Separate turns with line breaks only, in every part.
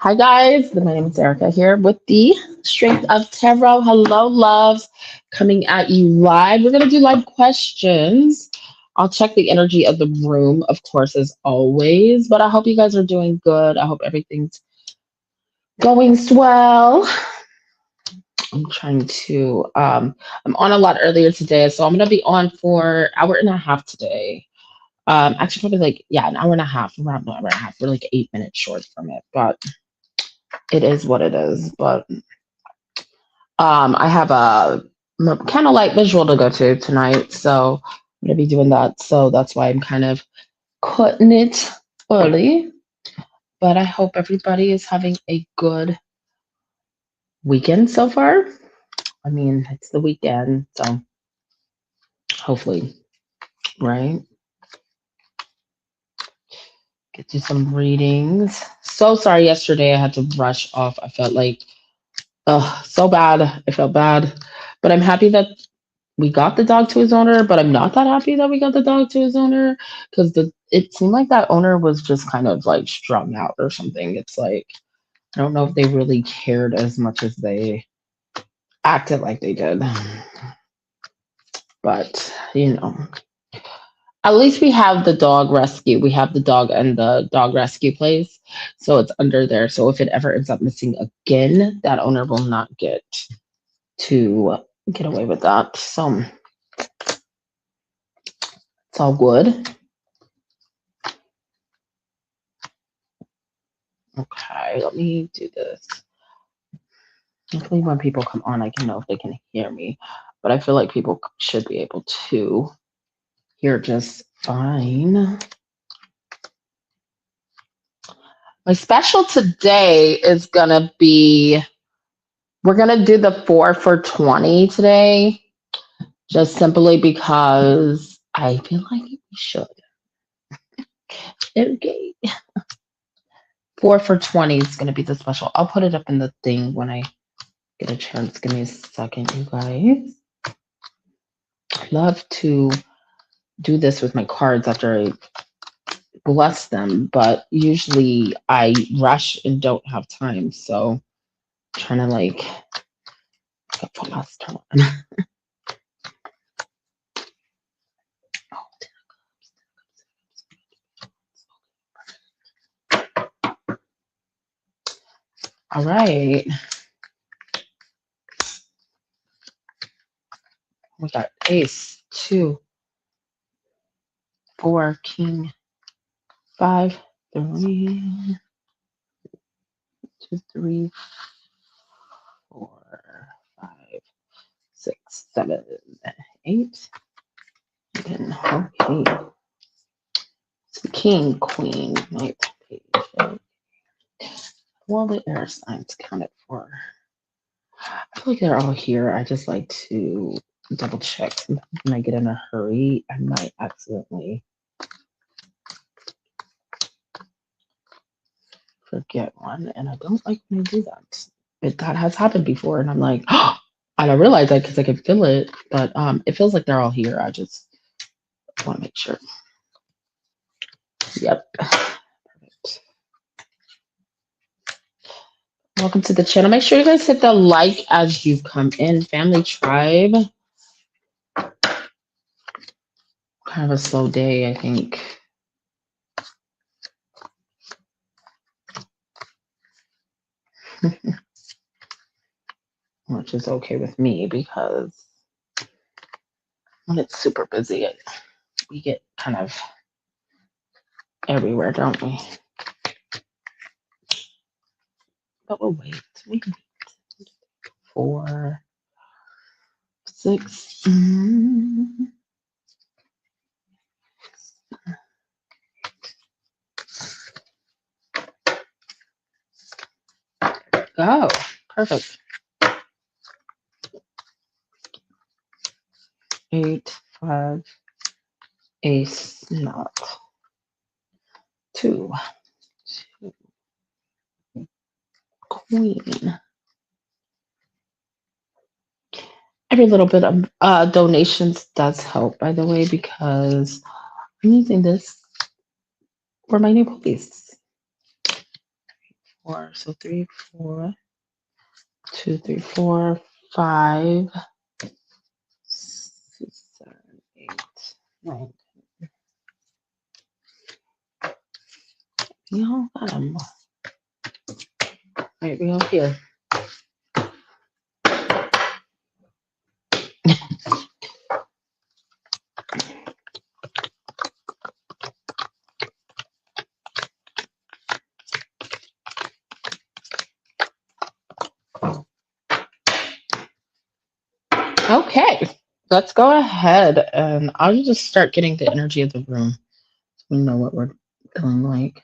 Hi guys, my name is Erica here with the Strength of Tarot. Hello, loves, coming at you live. We're gonna do live questions. I'll check the energy of the room, of course, as always. But I hope you guys are doing good. I hope everything's going swell. I'm trying to. I'm on a lot earlier today, so I'm gonna be on for hour and a half today. Actually, probably like an hour and a half, around an hour and a half. We're like 8 minutes short from it, but it is what it is. But I have a candlelight visual to go to tonight, so I'm gonna be doing that. So that's why I'm kind of cutting it early. But I hope everybody is having a good weekend so far. I mean, it's the weekend, so hopefully, right? Get you some readings. So sorry yesterday I had to rush off. I felt like, so bad. I felt bad. But I'm happy that we got the dog to his owner, but I'm not that happy that we got the dog to his owner because the it seemed like that owner was just kind of like strung out or something. It's like I don't know if they really cared as much as they acted like they did. But at least we have the dog rescue. We have the dog and the dog rescue place. So it's under there. So if it ever ends up missing again, that owner will not to get away with that. So it's all good. Okay, let me do this. Hopefully, when people come on, I can know if they can hear me. But I feel like people should be able to hear just fine. My special today is going to be we're going to do the 4 for 20 today, just simply because I feel like we should. Okay. 4 for 20 is going to be the special. I'll put it up in the thing when I get a chance. Give me a second, you guys. I love to do this with my cards after I bless them, but usually I rush and don't have time. So I'm trying to like get the last one. All right. We got ace, 2, 4, king, 5, 3, 2, 3, 4, 5, 6, 7, 8. And okay. It's the king, queen, knight, page. Well, the air signs counted for. I feel like they're all here. I just like to double check. Sometimes when I get in a hurry, I might accidentally forget one, and I don't like when I do that. But that has happened before, and I'm like, oh, I don't realize that because I can feel it. But it feels like they're all here. I just want to make sure. Yep. Perfect. Welcome to the channel. Make sure you guys hit the like as you come in. Family Tribe. Kind of a slow day, I think. Which is okay with me because when it's super busy, we get kind of everywhere, don't we? But we'll wait. We can wait. 4, 6. Go. Perfect. 8, 5, ace, not 2, 2, queen. Every little bit of donations does help, by the way, because I'm using this for my new police. 4. So 3, 4, 2, 3, 4, 5, 6, 7, 8, 9. You got them. Right, we go here. Okay, let's go ahead and I'll just start getting the energy of the room so we know what we're feeling like.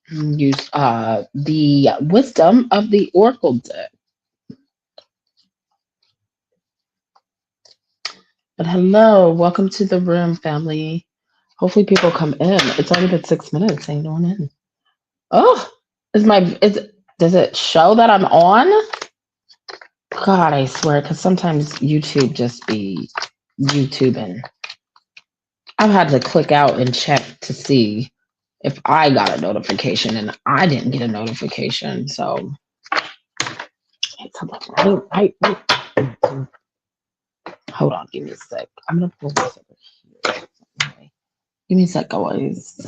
Use the wisdom of the oracle deck. But hello, welcome to the room, family. Hopefully people come in. It's already been 6 minutes. Ain't no one in. Oh, does it show that I'm on? God, I swear, because sometimes YouTube just be YouTubing. I've had to click out and check to see if I got a notification, and I didn't get a notification. So, hold on, give me a sec. I'm gonna pull this over here. Give me a sec, guys.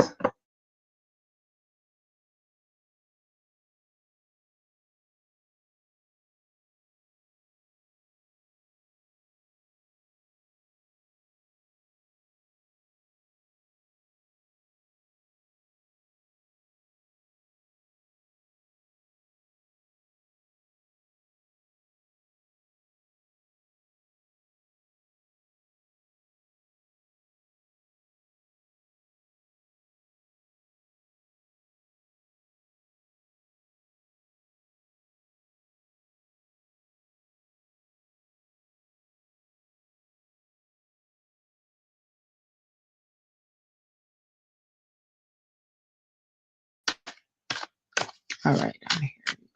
All right, I'm here, you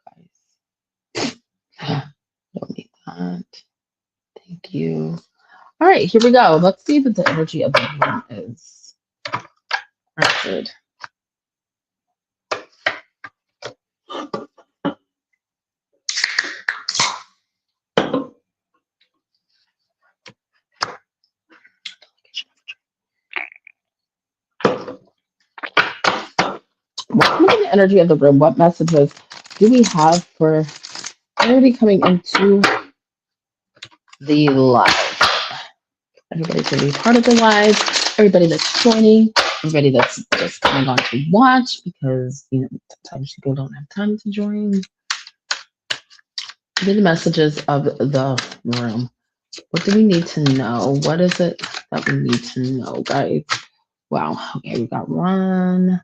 guys. Don't need that. Thank you. All right, here we go. Let's see what the energy of the room is. Good. What is the energy of the room? What messages do we have for everybody coming into the live? Everybody's going to be part of the live. Everybody that's joining. Everybody that's just coming on to watch because, sometimes people don't have time to join. What are the messages of the room? What do we need to know? What is it that we need to know, guys? Wow. Okay, we got one.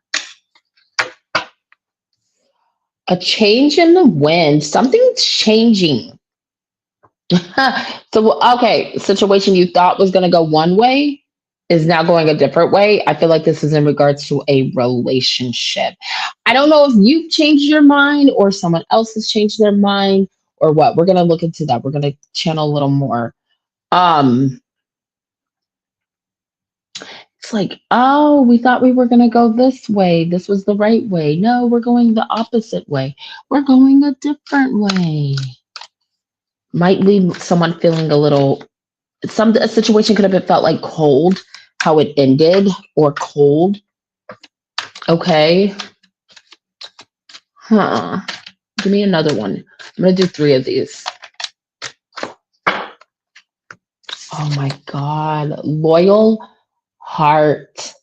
A change in the wind. Something's changing. So, okay, situation you thought was going to go one way is now going a different way. I feel like this is in regards to a relationship. I don't know if you've changed your mind or someone else has changed their mind or what. We're going to look into that. We're going to channel a little more. It's like, oh, we thought we were going to go this way. This was the right way. No, we're going the opposite way. We're going a different way. Might leave someone feeling a situation could have felt like cold, how it ended, or cold. Okay. Give me another one. I'm going to do 3 of these. Oh my God. Loyal heart.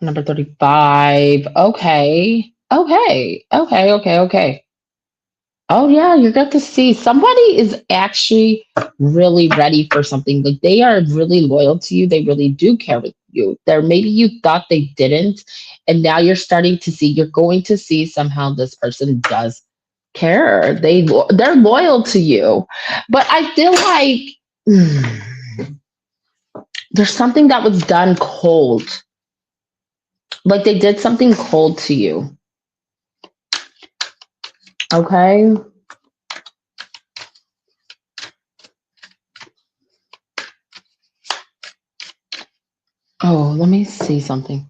Number 35. Okay. Oh yeah, you got to see somebody is actually really ready for something. Like they are really loyal to you. They really do care with you. There maybe you thought they didn't, and now you're starting to see. You're going to see somehow this person does care. They're loyal to you, but I feel like there's something that was done cold. Like they did something cold to you. Okay. let me see something.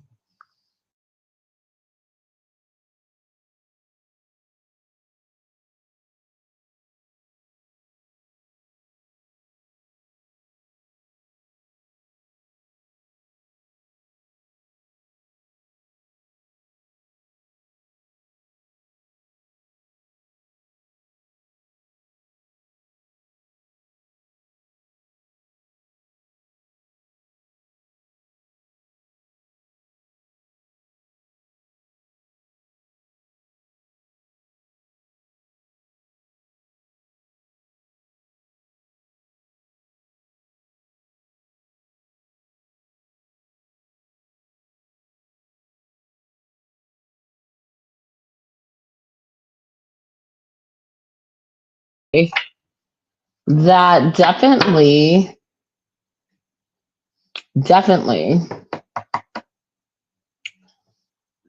That definitely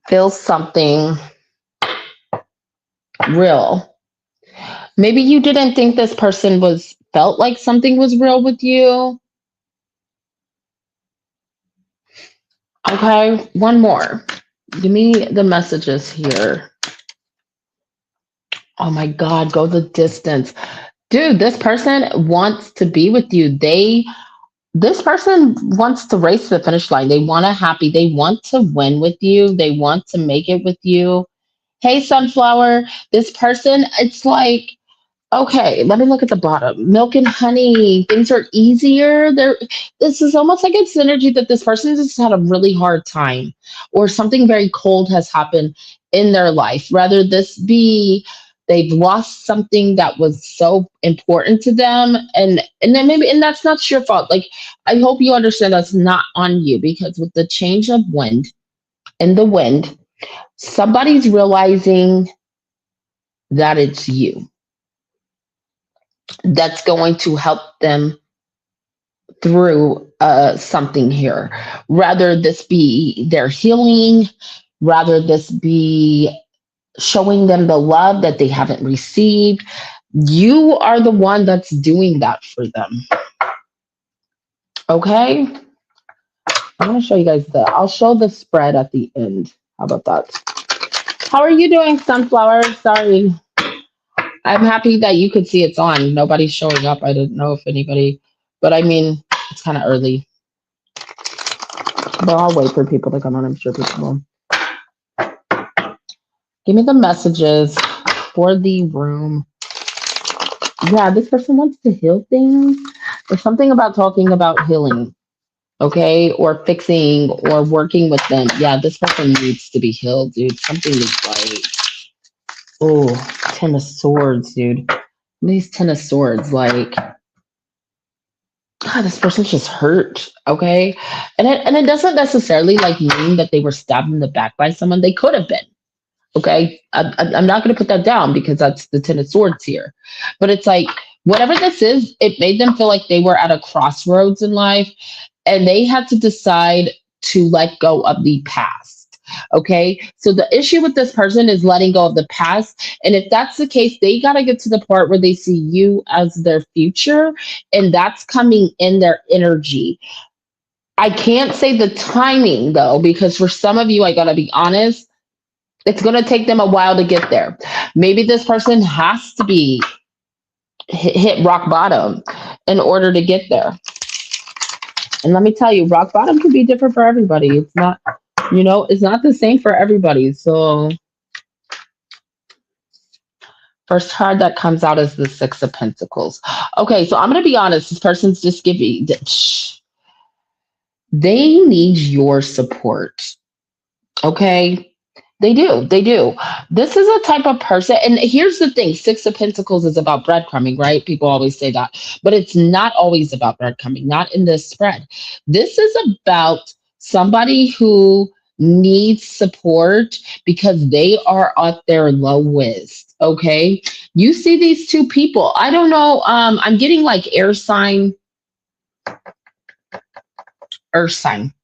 feels something real. Maybe you didn't think this person was felt like something was real with you. Okay, one more. Give me the messages here. Oh my God, go the distance. Dude, this person wants to be with you. This person wants to race to the finish line. They want to happy. They want to win with you. They want to make it with you. Hey, Sunflower, this person, it's like, okay, let me look at the bottom. Milk and honey, things are easier. This is almost like it's energy that this person just had a really hard time, or something very cold has happened in their life. Rather this be they've lost something that was so important to them, and then maybe and that's not your fault. Like I hope you understand that's not on you, because with the change of wind in the wind, somebody's realizing that it's you that's going to help them through something here. Rather this be their healing, rather this be showing them the love that they haven't received. You are the one that's doing that for them. Okay? I'm going to show you guys I'll show the spread at the end. How about that? How are you doing, Sunflower? Sorry. I'm happy that you could see it's on. Nobody's showing up. I didn't know if anybody, but I mean, it's kind of early. But I'll wait for people to come on. I'm sure people will. Give me the messages for the room. Yeah, this person wants to heal things. There's something about talking about healing, okay? Or fixing or working with them. Yeah, this person needs to be healed, dude. Something is like, oh, Ten of Swords, dude. These Ten of Swords, like, God, this person's just hurt, okay? And it doesn't necessarily like mean that they were stabbed in the back by someone. They could have been. Okay, I'm not going to put that down because that's the Ten of Swords here. But it's like, whatever this is, it made them feel like they were at a crossroads in life and they had to decide to let go of the past. Okay, so the issue with this person is letting go of the past. And if that's the case, they got to get to the part where they see you as their future, and that's coming in their energy. I can't say the timing though, because for some of you, I got to be honest, it's going to take them a while to get there. Maybe this person has to be hit rock bottom in order to get there. And let me tell you, rock bottom can be different for everybody. It's not, it's not the same for everybody. So first card that comes out is the Six of Pentacles. Okay, so I'm going to be honest. This person's just giving, they need your support. Okay, they do. They do. This is a type of person. And here's the thing, Six of Pentacles is about breadcrumbing, right? People always say that. But it's not always about breadcrumbing, not in this spread. This is about somebody who needs support because they are at their lowest. Okay. You see these two people. I don't know. I'm getting like air sign, earth sign.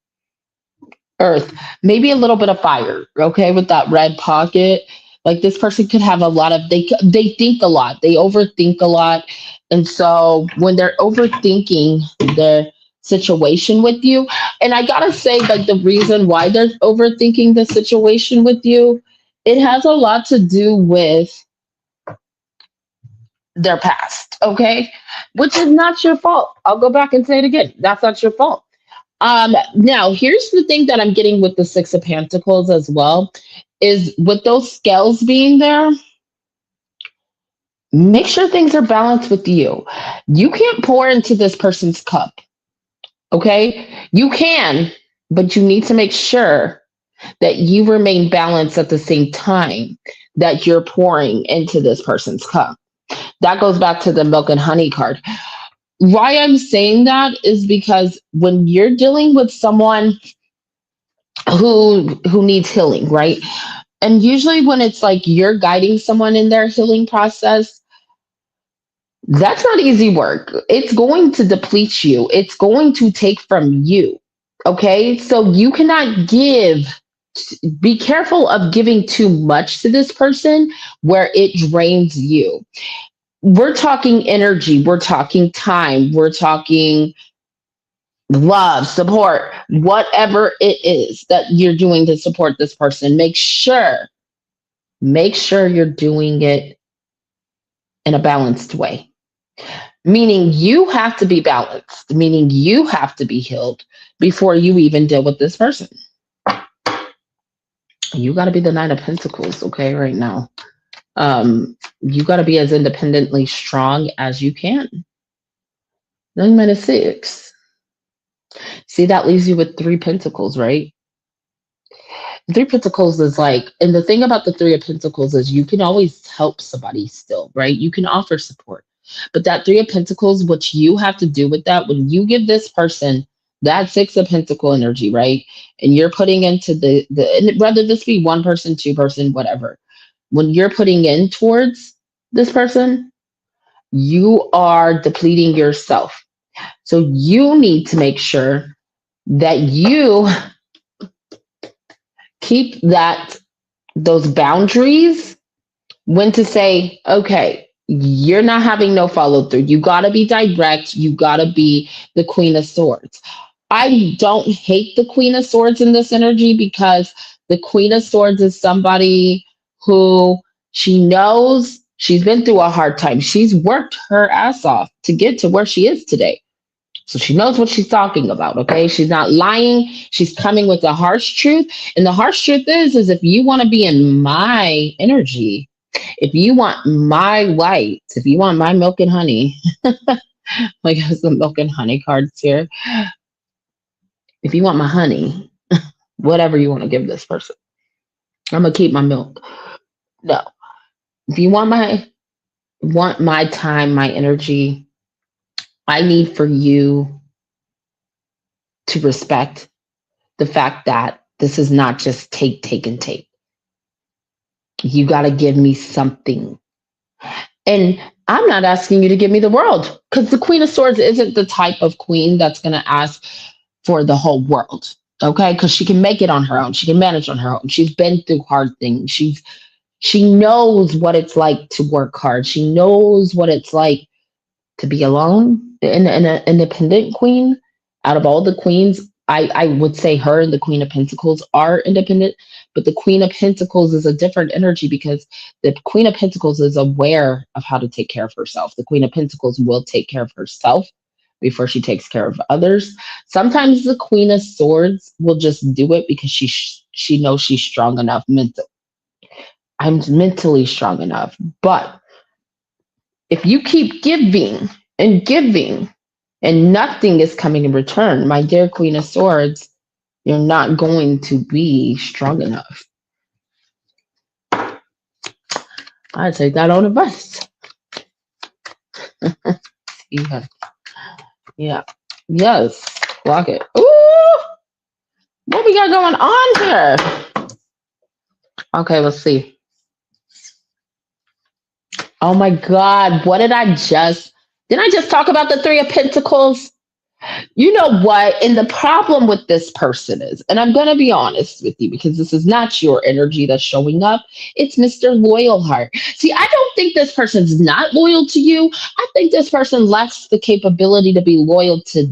Earth, maybe a little bit of fire, okay, with that red pocket. Like this person could have a lot of they think a lot, they overthink a lot. And so when they're overthinking, they're situation with you. And I gotta say, like, the reason why they're overthinking the situation with you, it has a lot to do with their past, okay? Which is not your fault. I'll go back and say it again. That's not your fault. Now here's the thing that I'm getting with the Six of Pentacles as well, is with those scales being there, make sure things are balanced with you. You can't pour into this person's cup, okay? You can, but you need to make sure that you remain balanced at the same time that you're pouring into this person's cup. That goes back to the milk and honey card. Why I'm saying that is because when you're dealing with someone who needs healing, right? And usually when it's like you're guiding someone in their healing process, that's not easy work. It's going to deplete you. It's going to take from you. Okay? So you cannot give. Be careful of giving too much to this person where it drains you. We're talking energy, we're talking time, we're talking love, support, whatever it is that you're doing to support this person. Make sure you're doing it in a balanced way. Meaning you have to be balanced, meaning you have to be healed before you even deal with this person. You got to be the Nine of Pentacles, okay, right now. You got to be as independently strong as you can. 9 minus 6. See, that leaves you with Three Pentacles, right? Three Pentacles is like, and the thing about the Three of Pentacles is you can always help somebody still, right? You can offer support. But that Three of Pentacles, what you have to do with that, when you give this person that Six of Pentacle energy, right? And you're putting into and whether this be one person, two person, whatever, when you're putting in towards this person, you are depleting yourself. So you need to make sure that you keep those boundaries, when to say, okay, you're not having no follow through. You got to be direct. You got to be the Queen of Swords. I don't hate the Queen of Swords in this energy, because the Queen of Swords is somebody who, she knows she's been through a hard time. She's worked her ass off to get to where she is today. So she knows what she's talking about, okay? She's not lying. She's coming with the harsh truth. And the harsh truth is if you want to be in my energy, if you want my light, if you want my milk and honey, like there's the milk and honey cards here. If you want my honey, whatever you want to give this person, I'm gonna keep my milk. No. If you want my time, my energy, I need for you to respect the fact that this is not just take, take, and take. You got to give me something. And I'm not asking you to give me the world, because the Queen of Swords isn't the type of queen that's going to ask for the whole world. Okay? Because she can make it on her own. She can manage on her own. She's been through hard things. She knows what it's like to work hard. She knows what it's like to be alone. And an independent queen, out of all the queens, I would say her and the Queen of Pentacles are independent, but the Queen of Pentacles is a different energy, because the Queen of Pentacles is aware of how to take care of herself. The Queen of Pentacles will take care of herself before she takes care of others. Sometimes the Queen of Swords will just do it because she knows she's strong enough mentally. I'm mentally strong enough. But if you keep giving and giving and nothing is coming in return, my dear Queen of Swords, you're not going to be strong enough. I take that on advice. Yeah. Yeah. Yes. Lock it. Ooh! What we got going on here? Okay, let's see. Oh my God. What did I just talk about the Three of Pentacles? You know what? And the problem with this person is, and I'm going to be honest with you, because this is not your energy that's showing up. It's Mr. Loyal Heart. See, I don't think this person's not loyal to you. I think this person lacks the capability to be loyal to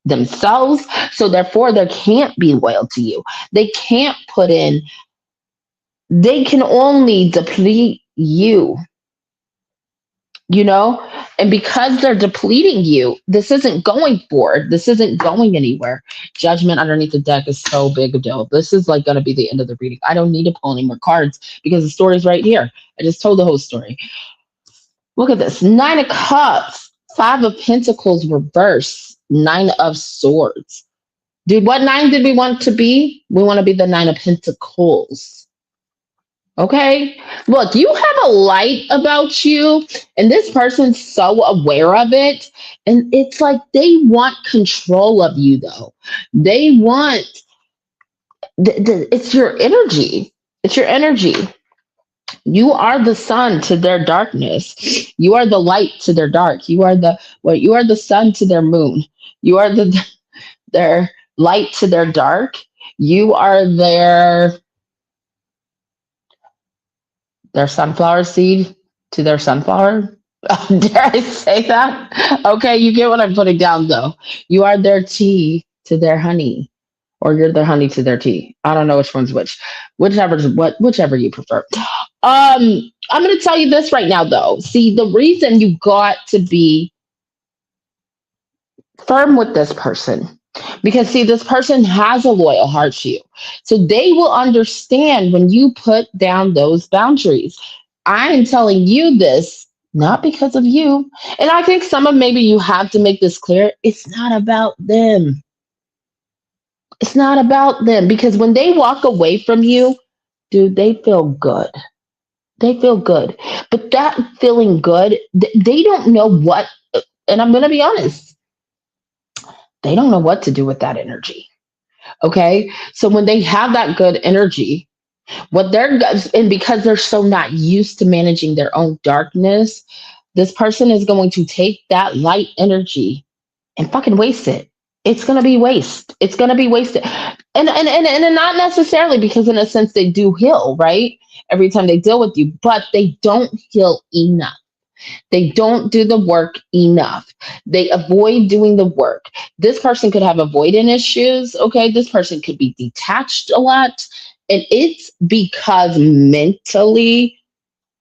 themselves. So therefore, they can't be loyal to you. They can't put in, they can only deplete you. And because they're depleting you, this isn't going forward. This isn't going anywhere. Judgment underneath the deck is so big a deal. This is like going to be the end of the reading. I don't need to pull any more cards because the story's right here. I just told the whole story. Look at this. 9 of Cups, 5 of Pentacles reverse, 9 of Swords. Dude, what 9 did we want to be? We want to be the 9 of Pentacles. Okay. Look, you have a light about you, and this person's so aware of it. And it's like they want control of you, though. They want, it's your energy. It's your energy. You are the sun to their darkness. You are the light to their dark. You are the sun to their moon. You are their light to their dark. You are their sunflower seed to their sunflower. Dare I say that? Okay, you get what I'm putting down though. You are their tea to their honey, or you're their honey to their tea. I don't know which one's which. Whichever you prefer. I'm gonna tell you this right now though. See, the reason you got to be firm with this person, because see, this person has a loyal heart to you. So they will understand when you put down those boundaries. I am telling you this not because of you. And I think some of maybe you have to make this clear. It's not about them. It's not about them, because when they walk away from you, dude, they feel good. They feel good. But that feeling good, they don't know what, and I'm going to be honest, they don't know what to do with that energy. Okay. So when they have that good energy, and because they're so not used to managing their own darkness, this person is going to take that light energy and fucking waste it. It's going to be waste. It's going to be wasted. And not necessarily, because in a sense they do heal, right? Every time they deal with you, but they don't heal enough. They don't do the work enough. They avoid doing the work. This person could have avoidant issues. Okay. This person could be detached a lot. And it's because mentally,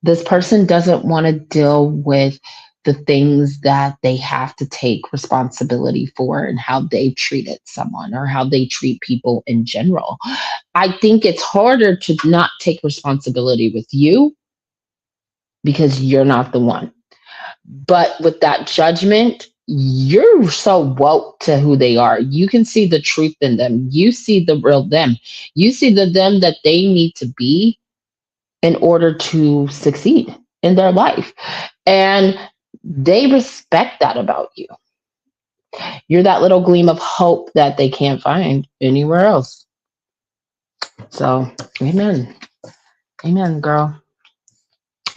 this person doesn't want to deal with the things that they have to take responsibility for and how they treated someone or how they treat people in general. I think it's harder to not take responsibility with you because you're not the one. But with that judgment, you're so woke to who they are. You can see the truth in them. You see the real them. You see the them that they need to be in order to succeed in their life. And they respect that about you. You're that little gleam of hope that they can't find anywhere else. So, amen. Amen, girl.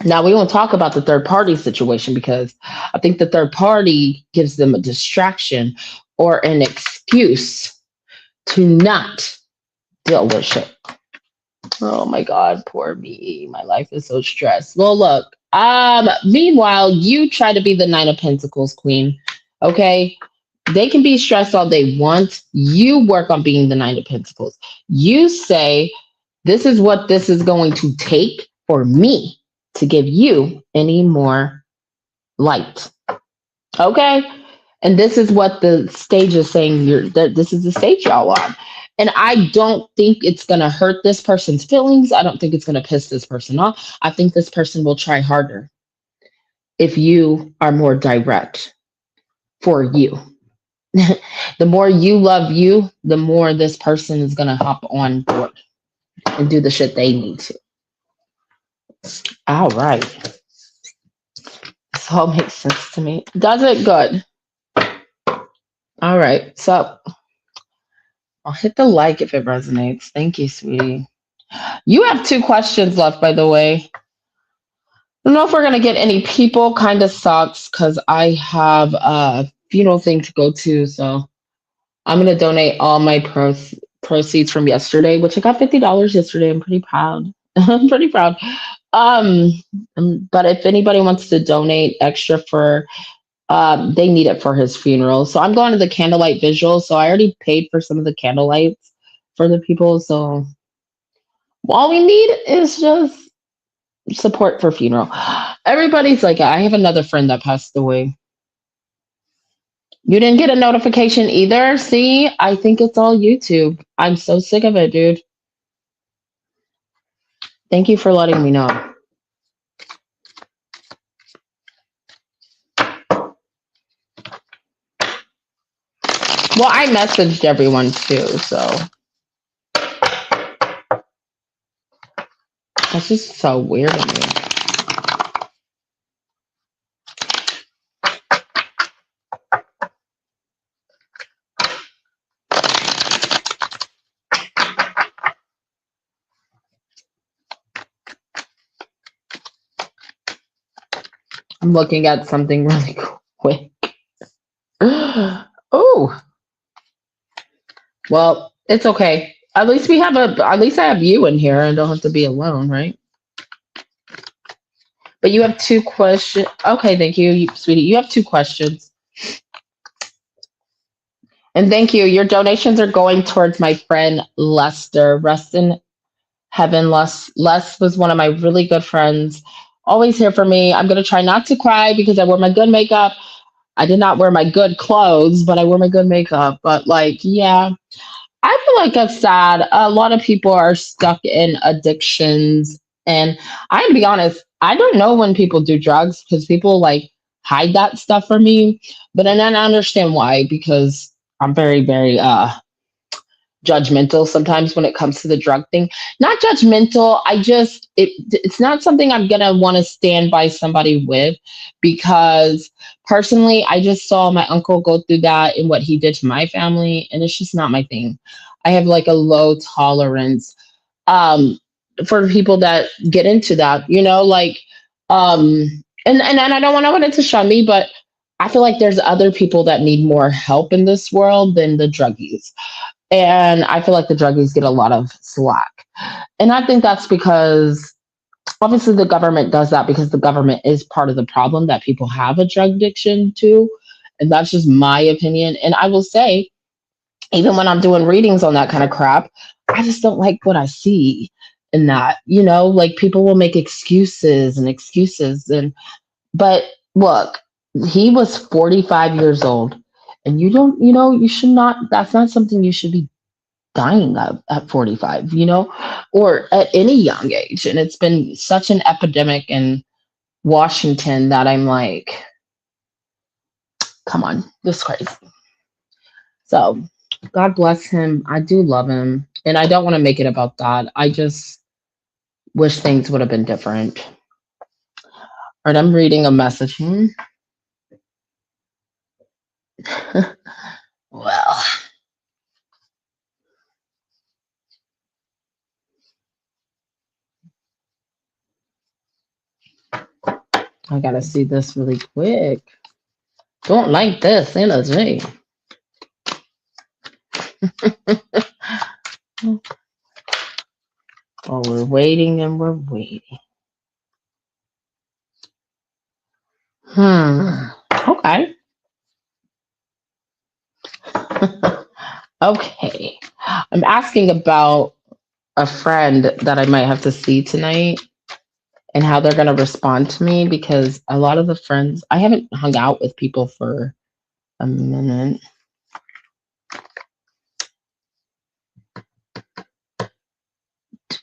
Now, we won't talk about the third party situation because I think the third party gives them a distraction or an excuse to not deal with shit. Oh my God, poor me. My life is so stressed. Well, look, meanwhile, you try to be the 9 of Pentacles queen. Okay. They can be stressed all they want. You work on being the 9 of Pentacles. You say, this is what this is going to take for me to give you any more light. Okay. And this is what the stage is saying. This is the stage y'all on. And I don't think it's going to hurt this person's feelings. I don't think it's going to piss this person off. I think this person will try harder if you are more direct for you. The more you love you, the more this person is going to hop on board and do the shit they need to. All right. This all makes sense to me. Does it? Good. All right. So I'll hit the like if it resonates. Thank you, sweetie. You have 2 questions left, by the way. I don't know if we're going to get any people. Kind of sucks because I have a funeral thing to go to. So I'm going to donate all my proceeds from yesterday, which I got $50 yesterday. I'm pretty proud. I'm pretty proud. But if anybody wants to donate extra for They need it for his funeral. So I'm going to the candlelight visual. So I already paid for some of the candlelights for the people. So all we need is just support for funeral. Everybody's like, I have another friend that passed away. You didn't get a notification either. See, I think it's all YouTube. I'm so sick of it, dude. Thank you for letting me know. Well, I messaged everyone too, so that's just so weird to me. I'm looking at something really quick. Oh, well, it's okay. At least we have a. At least I have you in here. I don't have to be alone, right? But you have two questions. Okay, thank you, sweetie. You have two questions. And thank you. Your donations are going towards my friend Lester. Rest in heaven. Les was one of my really good friends. Always here for me. I'm gonna try not to cry because I wore my good makeup. I did not wear my good clothes, but I wore my good makeup. But like, yeah, I feel like it's sad. A lot of people are stuck in addictions. And I'm gonna be honest, I don't know when people do drugs because people like hide that stuff from me. But then I understand why, because I'm very, very judgmental sometimes when it comes to the drug thing. Not judgmental. It's not something I'm gonna want to stand by somebody with because personally I just saw my uncle go through that and what he did to my family, and it's just not my thing. I have like a low tolerance um for people that get into that, like and I don't want it to shun me, but I feel like there's other people that need more help in this world than the druggies. And I feel like the druggies get a lot of slack. And I think that's because obviously the government does that because the government is part of the problem that people have a drug addiction to. And that's just my opinion. And I will say, even when I'm doing readings on that kind of crap, I just don't like what I see in that. Like people will make excuses and excuses. But look, he was 45 years old. And you don't, you should not, that's not something you should be dying of at 45, or at any young age. And it's been such an epidemic in Washington that I'm like, come on, this is crazy. So God bless him. I do love him. And I don't want to make it about that. I just wish things would have been different. All right, I'm reading a message. Well, I gotta see this really quick. Don't like this energy. Oh, we're waiting and we're waiting. Okay. Okay. I'm asking about a friend that I might have to see tonight and how they're going to respond to me because a lot of the friends, I haven't hung out with people for a minute.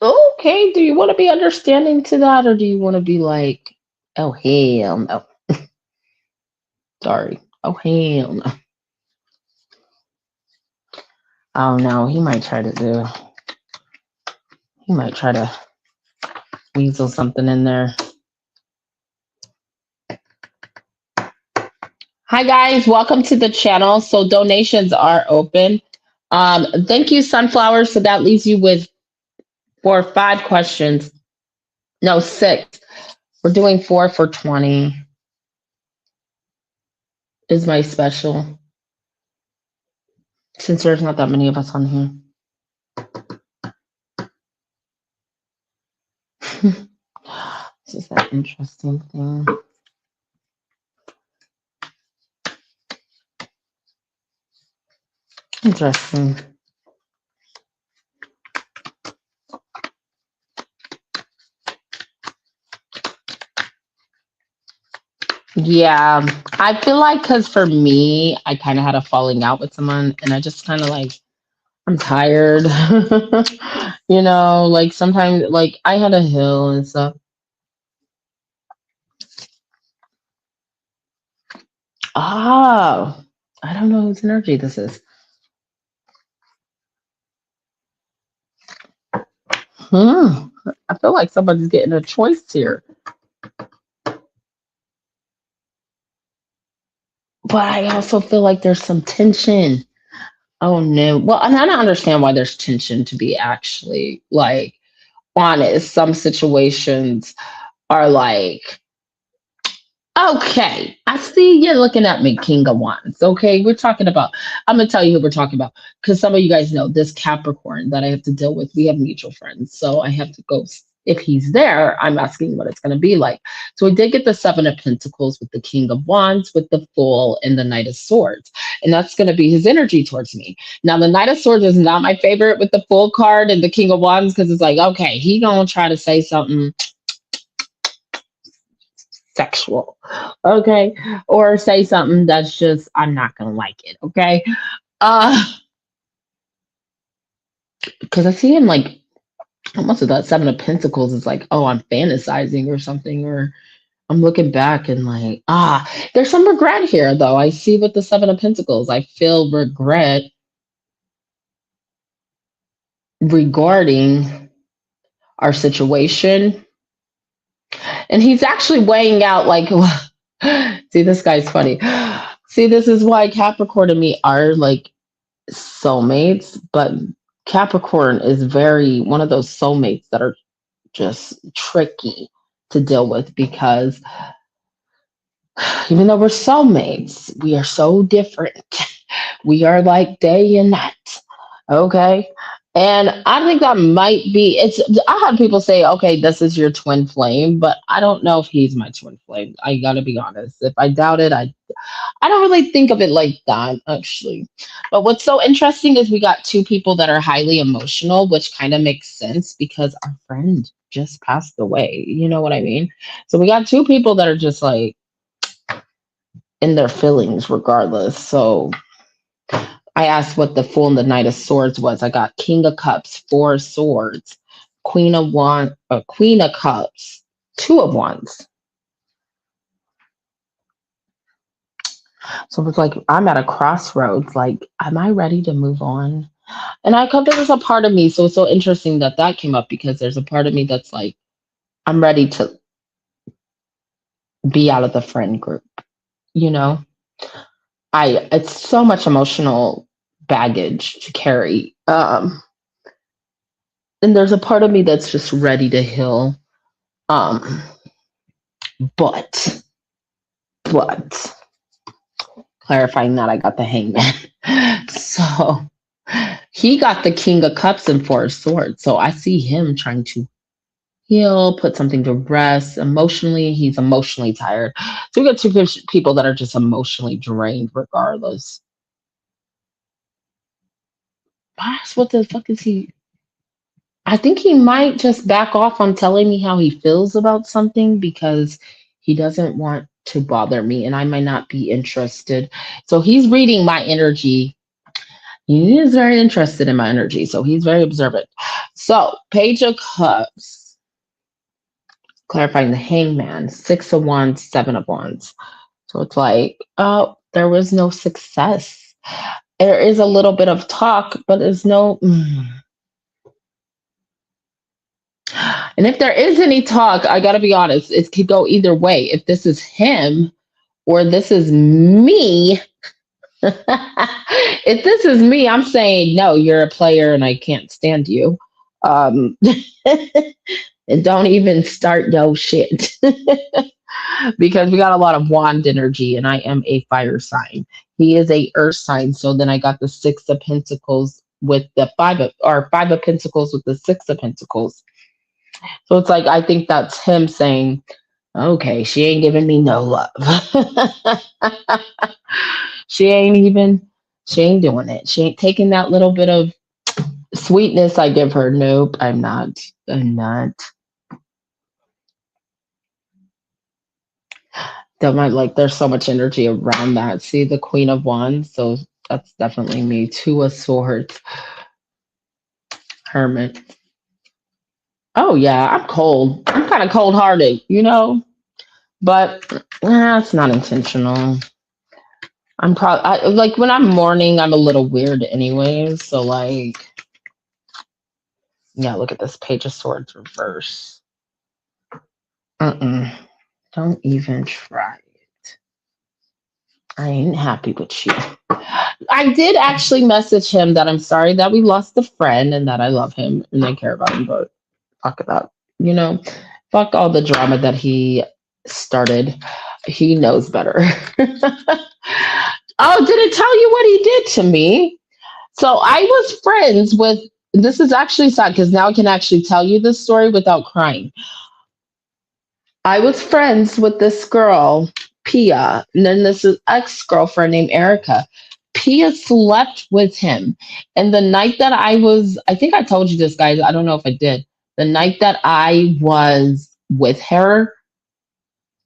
Okay. Do you want to be understanding to that or do you want to be like, oh, hell no? Sorry. Oh, hell no. Oh, no. He might try to weasel something in there. Hi guys, welcome to the channel. So donations are open. Thank you, Sunflower. So that leaves you with 4 or 5 questions. No, 6. We're doing 4 for 20 is my special. Since there's not that many of us on here. This is that interesting thing. Interesting. Yeah, I feel like because for me, I kind of had a falling out with someone, and I just kind of like I'm tired. Like sometimes, like I had a hill and stuff. Oh, I don't know whose energy this is. Hmm. I feel like somebody's getting a choice here, but I also feel like there's some tension. Oh no. Well, and I don't understand why there's tension to be actually like honest. Some situations are like, okay, I see you're looking at me, King of Wands. Okay, I'm going to tell you who we're talking about because some of you guys know this Capricorn that I have to deal with. We have mutual friends. So I have to go. If he's there, I'm asking what it's going to be like. So we did get the Seven of Pentacles with the King of Wands, with the Fool, and the Knight of Swords. And that's going to be his energy towards me. Now, the Knight of Swords is not my favorite with the Fool card and the King of Wands because it's like, okay, he going to try to say something sexual, okay, or say something that's just I'm not gonna like it, okay, uh because I see him like almost of that Seven of Pentacles is like, oh, I'm fantasizing or something, or I'm looking back and like, there's some regret here though. I see with the Seven of Pentacles, I feel regret regarding our situation, and he's actually weighing out like see, this guy's funny. See, this is why Capricorn and me are like soulmates, but Capricorn is very one of those soulmates that are just tricky to deal with because even though we're soulmates, we are so different. We are like day and night. Okay. And I think that might be I had people say, okay, this is your twin flame, but I don't know if he's my twin flame. I gotta be honest. If I doubt it, I don't really think of it like that, actually. But what's so interesting is we got two people that are highly emotional, which kind of makes sense because our friend just passed away. You know what I mean? So we got two people that are just like in their feelings regardless. So I asked what the Fool and the Knight of Swords was. I got King of Cups, Four of Swords, Queen of Cups, Two of Wands. So it's like I'm at a crossroads. Like, am I ready to move on? And I come there's a part of me. So it's so interesting that that came up because there's a part of me that's like, I'm ready to be out of the friend group. You know, it's so much emotional baggage to carry. And there's a part of me that's just ready to heal. Um, but, but clarifying that I got the Hangman. So he got the King of Cups and Four of Swords. So I see him trying to heal, put something to rest. Emotionally, he's emotionally tired. So we got two people that are just emotionally drained regardless. Gosh, what the fuck is he? I think he might just back off on telling me how he feels about something because he doesn't want to bother me and I might not be interested. So he's reading my energy. He is very interested in my energy. So he's very observant. So, Page of Cups, clarifying the Hangman, Six of Wands, Seven of Wands. So it's like, oh, there was no success. There is a little bit of talk, but there's no. And if there is any talk, I got to be honest, it could go either way. If this is him or this is me, if this is me, I'm saying, no, you're a player and I can't stand you. Um, and don't even start no shit because we got a lot of wand energy and I am a fire sign. He is a earth sign. So then I got the Six of Pentacles with the Five of Pentacles with the Six of Pentacles. So it's like I think that's him saying, okay, she ain't giving me no love. she ain't even She ain't doing it. She ain't taking that little bit of sweetness I give her. Nope, I'm not. I'm not. That might like there's so much energy around that. See the Queen of Wands, so that's definitely me. Two of Swords, Hermit. Oh yeah, I'm cold. I'm kind of cold hearted, but it's not intentional. I'm probably like when I'm mourning, I'm a little weird anyways. So like, yeah, look at this Page of Swords reverse. Mm-mm. Don't even try it. I ain't happy with you. I did actually message him that I'm sorry that we lost a friend and that I love him and I care about him, but fuck about, you know, fuck all the drama that he started. He knows better. Oh, did it tell you what he did to me? So I was friends with, this is actually sad because now I can actually tell you this story without crying. I was friends with this girl, Pia, and then this ex girlfriend named Erica. Pia slept with him. And the night that I think I told you this, guys. I don't know if I did. The night that I was with her,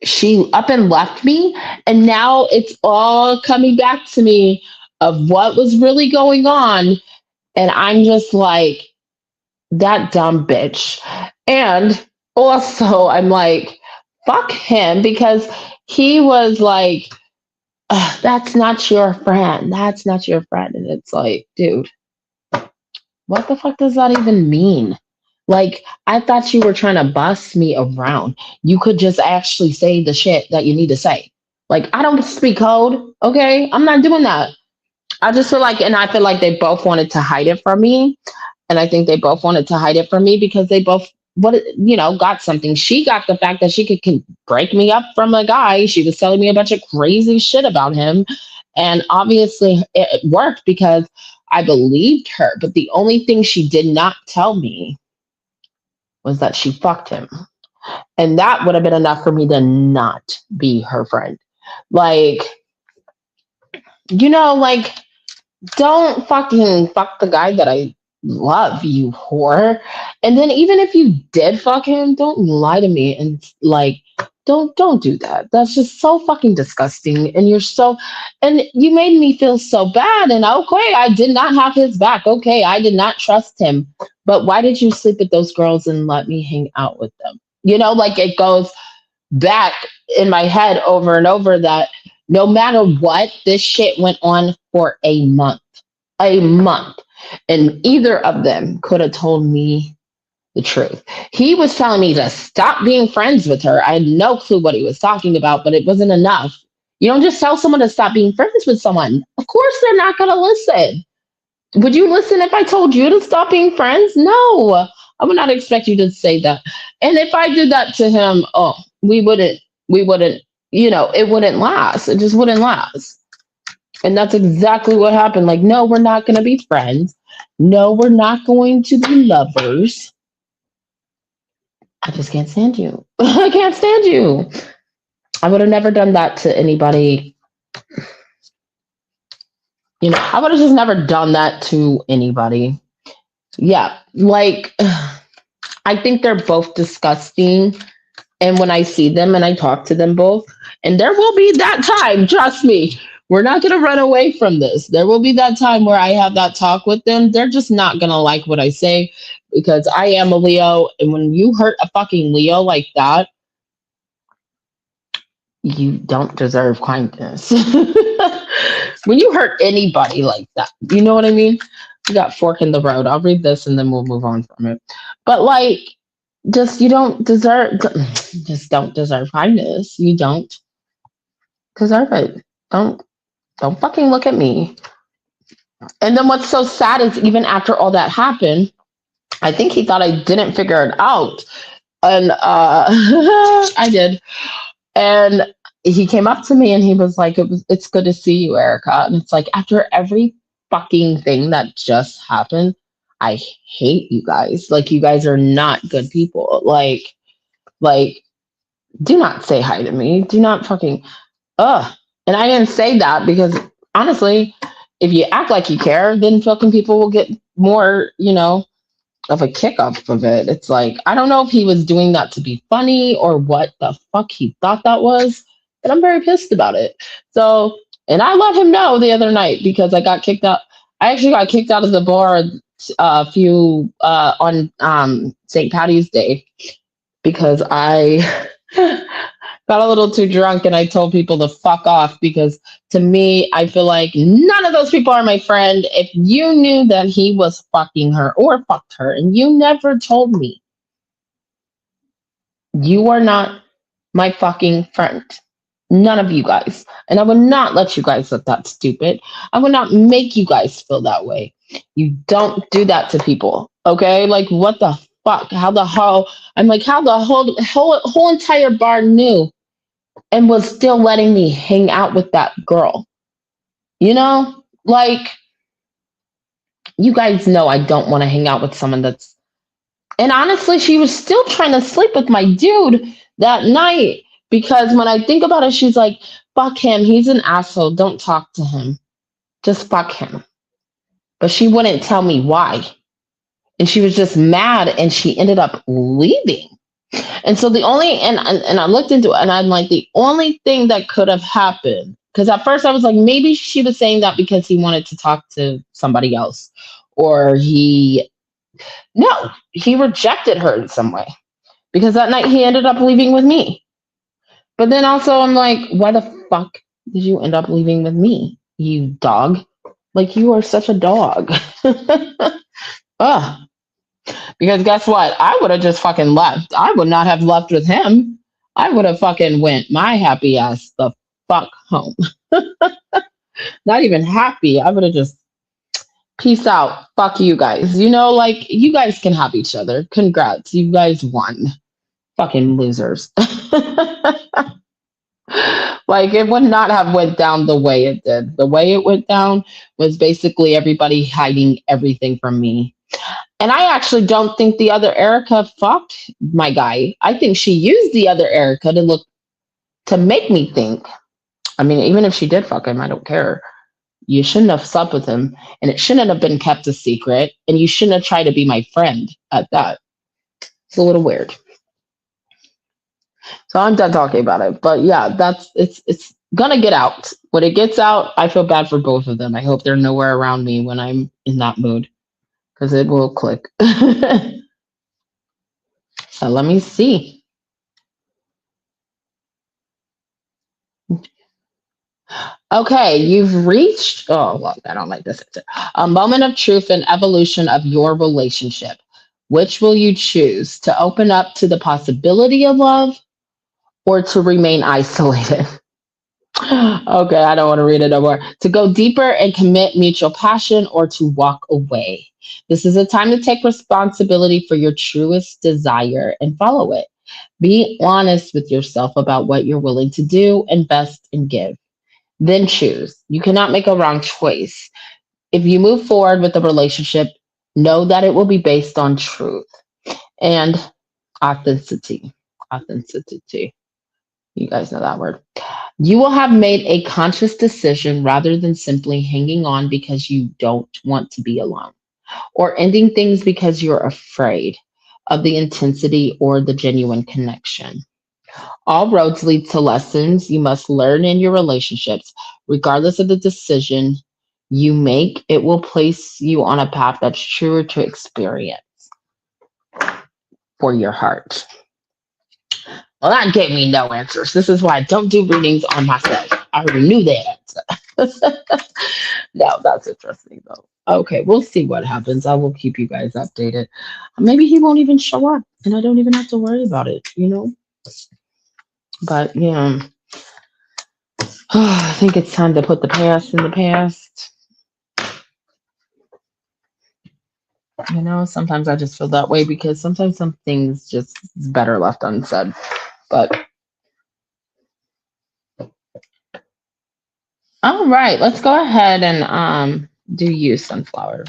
she up and left me. And now it's all coming back to me of what was really going on. And I'm just like, that dumb bitch. And also, I'm like, fuck him because he was like, "Ugh, that's not your friend. That's not your friend." And it's like, dude, what the fuck does that even mean? Like, I thought you were trying to bust me around. You could just actually say the shit that you need to say. Like, I don't speak code, okay? I'm not doing that. I just feel like, and I feel like they both wanted to hide it from me. And I think they both wanted to hide it from me because they both, got something. She got the fact that she could break me up from a guy. She was telling me a bunch of crazy shit about him. And obviously it worked because I believed her. But the only thing she did not tell me was that she fucked him. And that would have been enough for me to not be her friend. Like, like, don't fucking fuck the guy that I love, you whore. And then even if you did fuck him, don't lie to me and like don't do that. That's just so fucking disgusting. And you made me feel so bad. And okay, I did not have his back. Okay, I did not trust him. But why did you sleep with those girls and let me hang out with them? Like it goes back in my head over and over that no matter what, this shit went on for a month. A month. And either of them could have told me the truth. He was telling me to stop being friends with her. I had no clue what he was talking about, but it wasn't enough. You don't just tell someone to stop being friends with someone. Of course, they're not going to listen. Would you listen if I told you to stop being friends? No, I would not expect you to say that. And if I did that to him, oh, we wouldn't, it wouldn't last. It just wouldn't last. And that's exactly what happened. Like, no, we're not going to be friends. No, we're not going to be lovers. I just can't stand you. I can't stand you. I would have never done that to anybody. I would have just never done that to anybody. Yeah, like, I think they're both disgusting. And when I see them and I talk to them both, and there will be that time, trust me, we're not going to run away from this. There will be that time where I have that talk with them. They're just not going to like what I say because I am a Leo. And when you hurt a fucking Leo like that, you don't deserve kindness. When you hurt anybody like that, you know what I mean? We got fork in the road. I'll read this and then we'll move on from it. But like, you don't deserve, just don't deserve kindness. You don't deserve it. Don't fucking look at me. And then what's so sad is even after all that happened, I think he thought I didn't figure it out. And I did. And he came up to me and he was like, it's good to see you, Erica. And it's like, after every fucking thing that just happened, I hate you guys. Like, you guys are not good people. Like, do not say hi to me. Do not fucking, ugh. And I didn't say that because honestly, if you act like you care, then fucking people will get more, of a kick off of it. It's like, I don't know if he was doing that to be funny or what the fuck he thought that was, but I'm very pissed about it. So, and I let him know the other night because I got kicked out. I actually got kicked out of the bar a few on St. Patty's Day because I got a little too drunk and I told people to fuck off because to me, I feel like none of those people are my friend. If you knew that he was fucking her or fucked her and you never told me, you are not my fucking friend. None of you guys. And I would not let you guys look that stupid. I would not make you guys feel that way. You don't do that to people. Okay? Like what the fuck? How the hell I'm like, how the whole entire bar knew and was still letting me hang out with that girl. Like you guys know I don't want to hang out with someone that's. And honestly, she was still trying to sleep with my dude that night because when I think about it, she's like, fuck him. He's an asshole. Don't talk to him. Just fuck him. But she wouldn't tell me why. And she was just mad and she ended up leaving. And so and I looked into it and I'm like, the only thing that could have happened, because at first I was like, maybe she was saying that because he wanted to talk to somebody else or no, he rejected her in some way because that night he ended up leaving with me. But then also I'm like, why the fuck did you end up leaving with me, you dog? Like you are such a dog. Ugh. Because guess what? I would have just fucking left. I would not have left with him. I would have fucking went my happy ass the fuck home. Not even happy. I would have just peace out. Fuck you guys. Like you guys can have each other. Congrats. You guys won. Fucking losers. Like it would not have went down the way it did. The way it went down was basically everybody hiding everything from me. And I actually don't think the other Erica fucked my guy. I think she used the other Erica to make me think. I mean, even if she did fuck him, I don't care. You shouldn't have slept with him, and it shouldn't have been kept a secret, and you shouldn't have tried to be my friend at that. It's a little weird. So I'm done talking about it. But yeah, it's gonna get out. When it gets out, I feel bad for both of them. I hope they're nowhere around me when I'm in that mood because it will click. So let me see. Okay, you've reached, oh, well, I don't like this. A moment of truth and evolution of your relationship. Which will you choose? To open up to the possibility of love or to remain isolated? Okay, I don't want to read it no more. To go deeper and commit mutual passion or to walk away. This is a time to take responsibility for your truest desire and follow it. Be honest with yourself about what you're willing to do, invest, and give. Then choose. You cannot make a wrong choice. If you move forward with the relationship, know that it will be based on truth and authenticity. Authenticity. You guys know that word. You will have made a conscious decision rather than simply hanging on because you don't want to be alone or ending things because you're afraid of the intensity or the genuine connection. All roads lead to lessons you must learn in your relationships. Regardless of the decision you make, it will place you on a path that's truer to experience for your heart. Well, that gave me no answers. This is why I don't do readings on myself. I already knew that answer. No, that's interesting though. Okay, we'll see what happens. I will keep you guys updated. Maybe he won't even show up and I don't even have to worry about it. But yeah, I think it's time to put the past in the past. Sometimes I just feel that way because sometimes some things just is better left unsaid. But all right, let's go ahead and do you, Sunflower.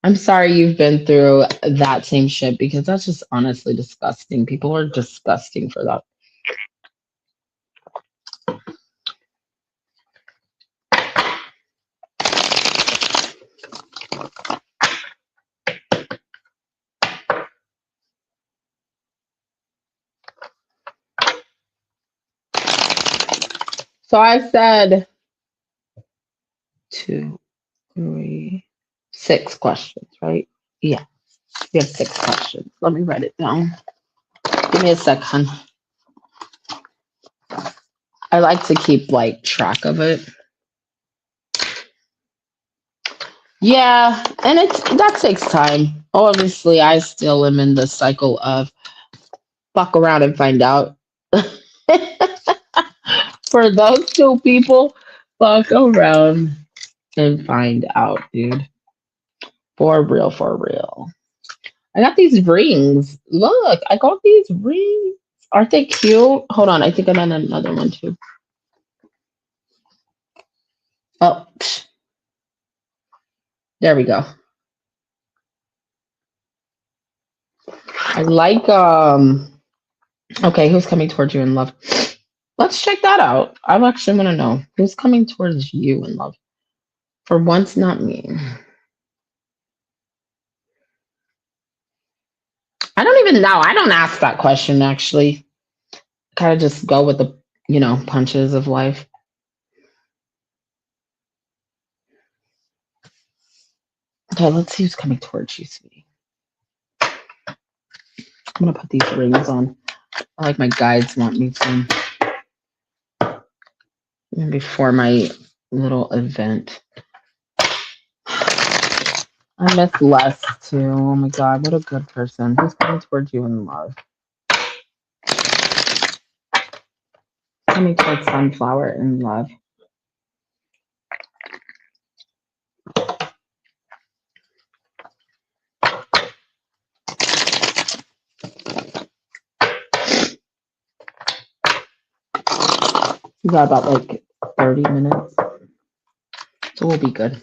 I'm sorry you've been through that same shit because that's just honestly disgusting. People are disgusting for that. So I said two, three, six questions, right? Yeah, we have six questions. Let me write it down. Give me a second. I like to keep like track of it. Yeah, and that takes time. Obviously, I still am in the cycle of fuck around and find out. For those two people, fuck around and find out, dude. For real, for real. I got these rings. Look, I got these rings. Aren't they cute? Hold on, I think I got another one too. Oh, there we go. I like okay, who's coming towards you in love? Let's check that out. I actually want to know who's coming towards you in love. For once, not me. I don't even know. I don't ask that question actually. Kind of just go with the, punches of life. Okay, let's see who's coming towards you, sweetie. I'm gonna put these rings on. I like my guides want me to before my little event. I miss Les too. Oh my god, what a good person. Who's coming towards you in love? Coming towards Sunflower in love. We got about like 30 minutes. So we'll be good.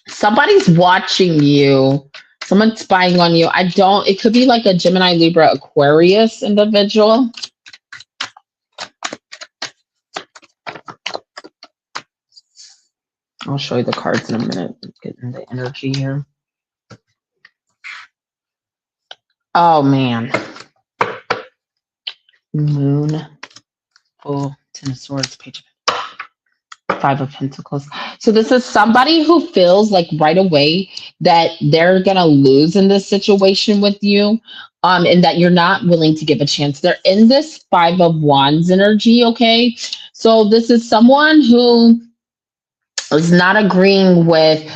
Somebody's watching you. Someone's spying on you. It could be like a Gemini, Libra, Aquarius individual. I'll show you the cards in a minute. Getting the energy here. Oh man. Moon. Full Ten of Swords, Page of Five of Pentacles. So this is somebody who feels like right away that they're gonna lose in this situation with you, and that you're not willing to give a chance. They're in this Five of Wands energy, okay? So this is someone who is not agreeing with,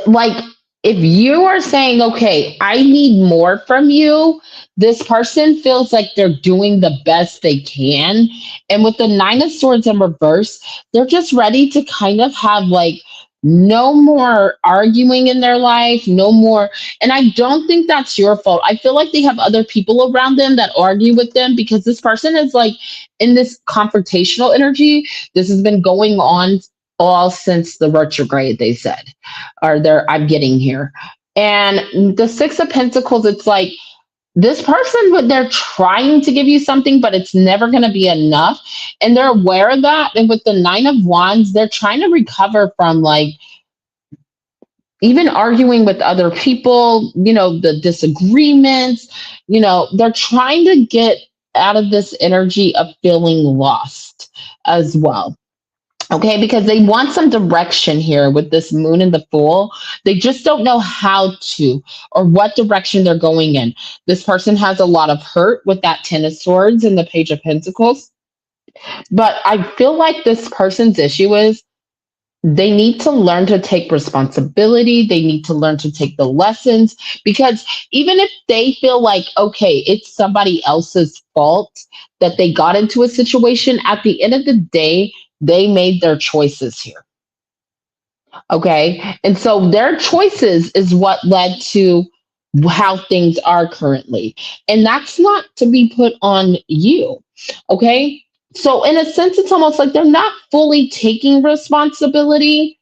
like, if you are saying, okay, I need more from you, this person feels like they're doing the best they can. And with the Nine of Swords in reverse, they're just ready to kind of have like no more arguing in their life, no more. And I don't think that's your fault. I feel like they have other people around them that argue with them because this person is like in this confrontational energy. This has been going on all since the retrograde, they said, or I'm getting here. And the Six of Pentacles, it's like this person, but they're trying to give you something, but it's never going to be enough. And they're aware of that. And with the Nine of Wands, they're trying to recover from like even arguing with other people, the disagreements, they're trying to get out of this energy of feeling lost as well. Okay, because they want some direction here with this moon and the fool. They just don't know how to or what direction they're going in. This person has a lot of hurt with that Ten of Swords and the Page of Pentacles. But I feel like this person's issue is they need to learn to take responsibility. They need to learn to take the lessons because even if they feel like, okay, it's somebody else's fault that they got into a situation, at the end of the day, they made their choices here. Okay. And so their choices is what led to how things are currently. And that's not to be put on you. Okay. So, in a sense, it's almost like they're not fully taking responsibility.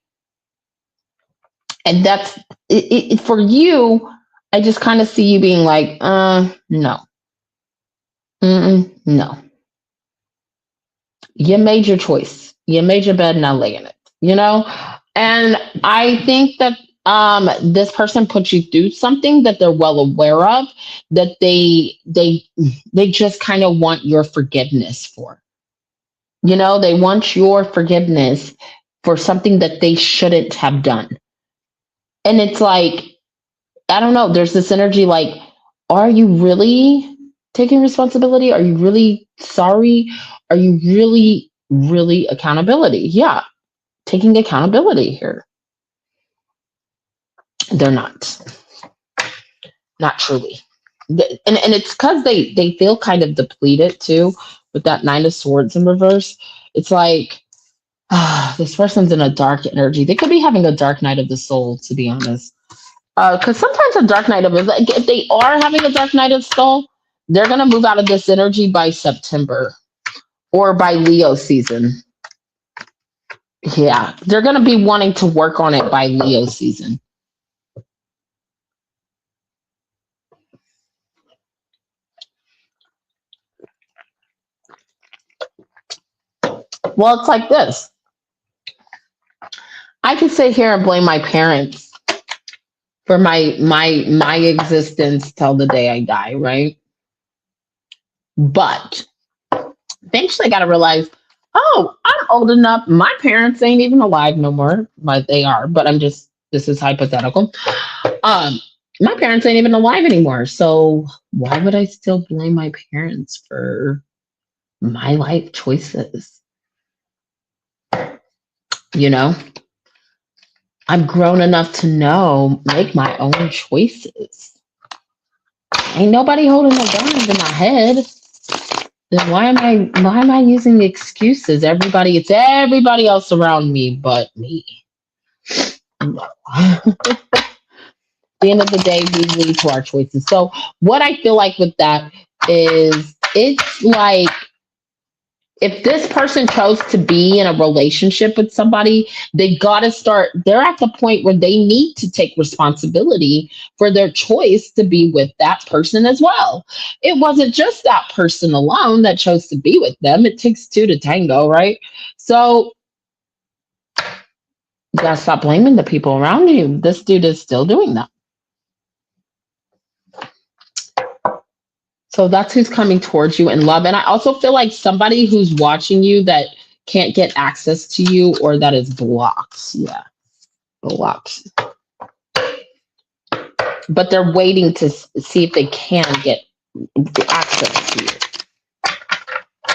And that's for you. I just kind of see you being like, no. No. You made your choice. You made your bed, now lay in it, And I think that This person put you through something that they're well aware of, that they just kind of want your forgiveness for. They want your forgiveness for something that they shouldn't have done. And it's like, I don't know, there's this energy like, are you really taking responsibility? Are you really sorry? Are you really, really accountability? Yeah, taking accountability here. They're not truly. And it's because they feel kind of depleted too with that Nine of Swords in reverse. It's like, this person's in a dark energy. They could be having a dark night of the soul, to be honest. Because sometimes a dark night of, like, if they are having a dark night of soul, they're gonna move out of this energy by September or by Leo season. Yeah, they're gonna be wanting to work on it by Leo season. Well, it's like this. I can sit here and blame my parents for my existence till the day I die, right? But eventually I gotta realize, oh, I'm old enough. My parents ain't even alive no more. But they are, but this is hypothetical. Um, my parents ain't even alive anymore. So why would I still blame my parents for my life choices? You know, I'm grown enough to know, make my own choices. Ain't nobody holding no guns in my head. Then why am I using excuses? It's everybody else around me but me. No. At the end of the day, we lead to our choices. So what I feel like with that is, it's like, if this person chose to be in a relationship with somebody, they're at the point where they need to take responsibility for their choice to be with that person as well. It wasn't just that person alone that chose to be with them. It takes two to tango, right? So you gotta stop blaming the people around you. This dude is still doing that. So that's who's coming towards you in love. And I also feel like somebody who's watching you that can't get access to you, or that is blocked. Yeah, blocked. But they're waiting to see if they can get access to you.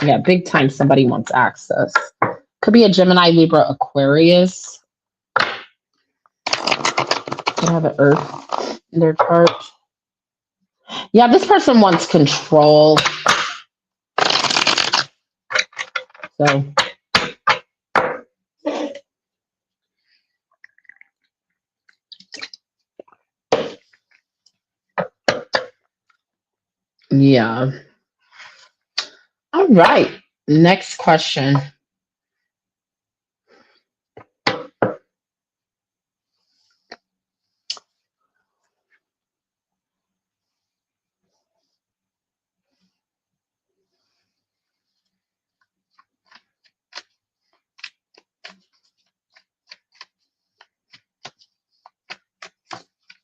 Yeah, big time somebody wants access. Could be a Gemini, Libra, Aquarius. Could have an Earth in their chart. Yeah, this person wants control. So yeah. All right. Next question.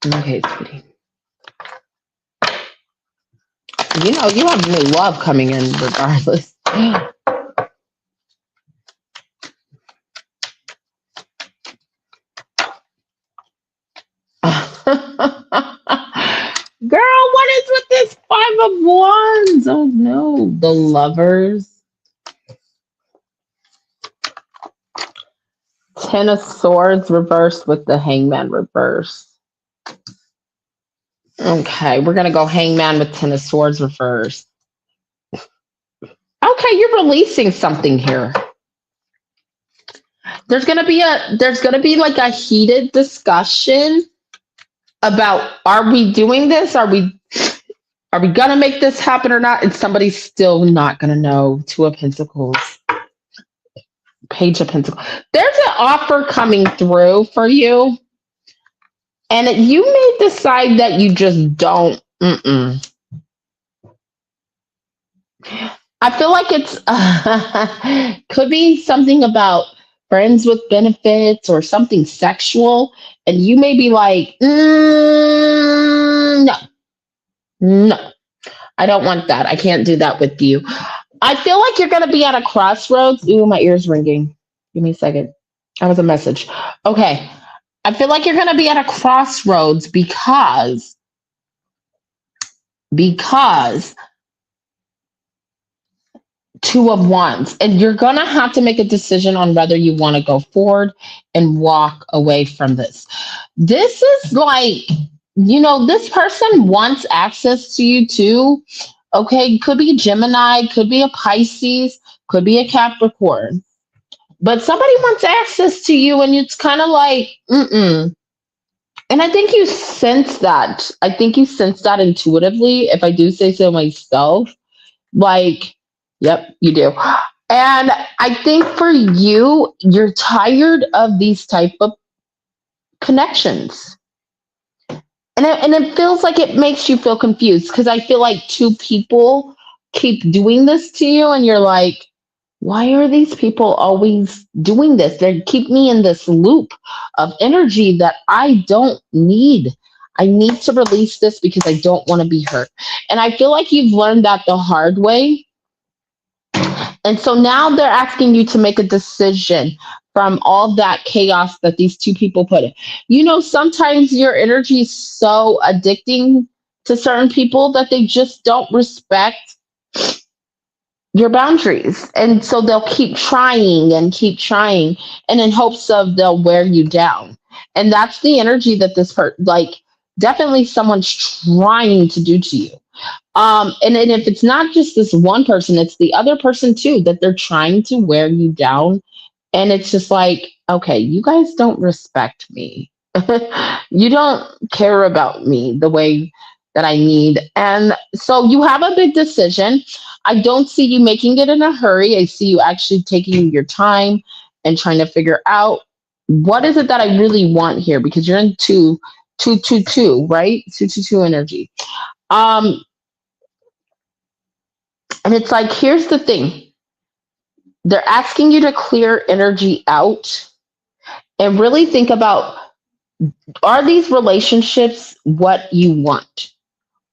Okay, sweetie. You have new love coming in regardless. Girl, what is with this Five of Wands? Oh no, the Lovers. Ten of Swords reversed with the Hangman reverse. Okay, we're gonna go Hangman with Ten of Swords reverse. Okay, you're releasing something here. There's gonna be like a heated discussion about, are we doing this? Are we gonna make this happen or not? And somebody's still not gonna know. Two of Pentacles, Page of Pentacles. There's an offer coming through for you, and you may decide that you just don't. I feel like it's could be something about friends with benefits or something sexual, and you may be like, no, no, I don't want that. I can't do that with you. I feel like you're going to be at a crossroads. Ooh, my ear's ringing. Give me a second. That was a message. Okay. I feel like you're going to be at a crossroads because two of wands, and you're going to have to make a decision on whether you want to go forward and walk away from this. This is like, this person wants access to you too. Okay, could be Gemini, could be a Pisces, could be a Capricorn, but somebody wants access to you, and it's kind of like, mm-mm. And I think you sense that. I think you sense that intuitively, if I do say so myself. Like, yep, you do. And I think for you, you're tired of these type of connections. And it feels like it makes you feel confused because I feel like two people keep doing this to you, and you're like, why are these people always doing this? They keep me in this loop of energy that I don't need. I need to release this because I don't want to be hurt. And I feel like you've learned that the hard way. And so now they're asking you to make a decision from all that chaos that these two people put in. Sometimes your energy is so addicting to certain people that they just don't respect your boundaries. And so they'll keep trying and keep trying, and in hopes of they'll wear you down. And that's the energy that this person, like, definitely someone's trying to do to you. And if it's not just this one person, it's the other person too, that they're trying to wear you down. And it's just like, okay, you guys don't respect me. You don't care about me the way that I need. And so you have a big decision. I don't see you making it in a hurry. I see you actually taking your time and trying to figure out what is it that I really want here, because you're in two, right? Two energy. Um, and it's like, here's the thing. They're asking you to clear energy out and really think about, are these relationships what you want?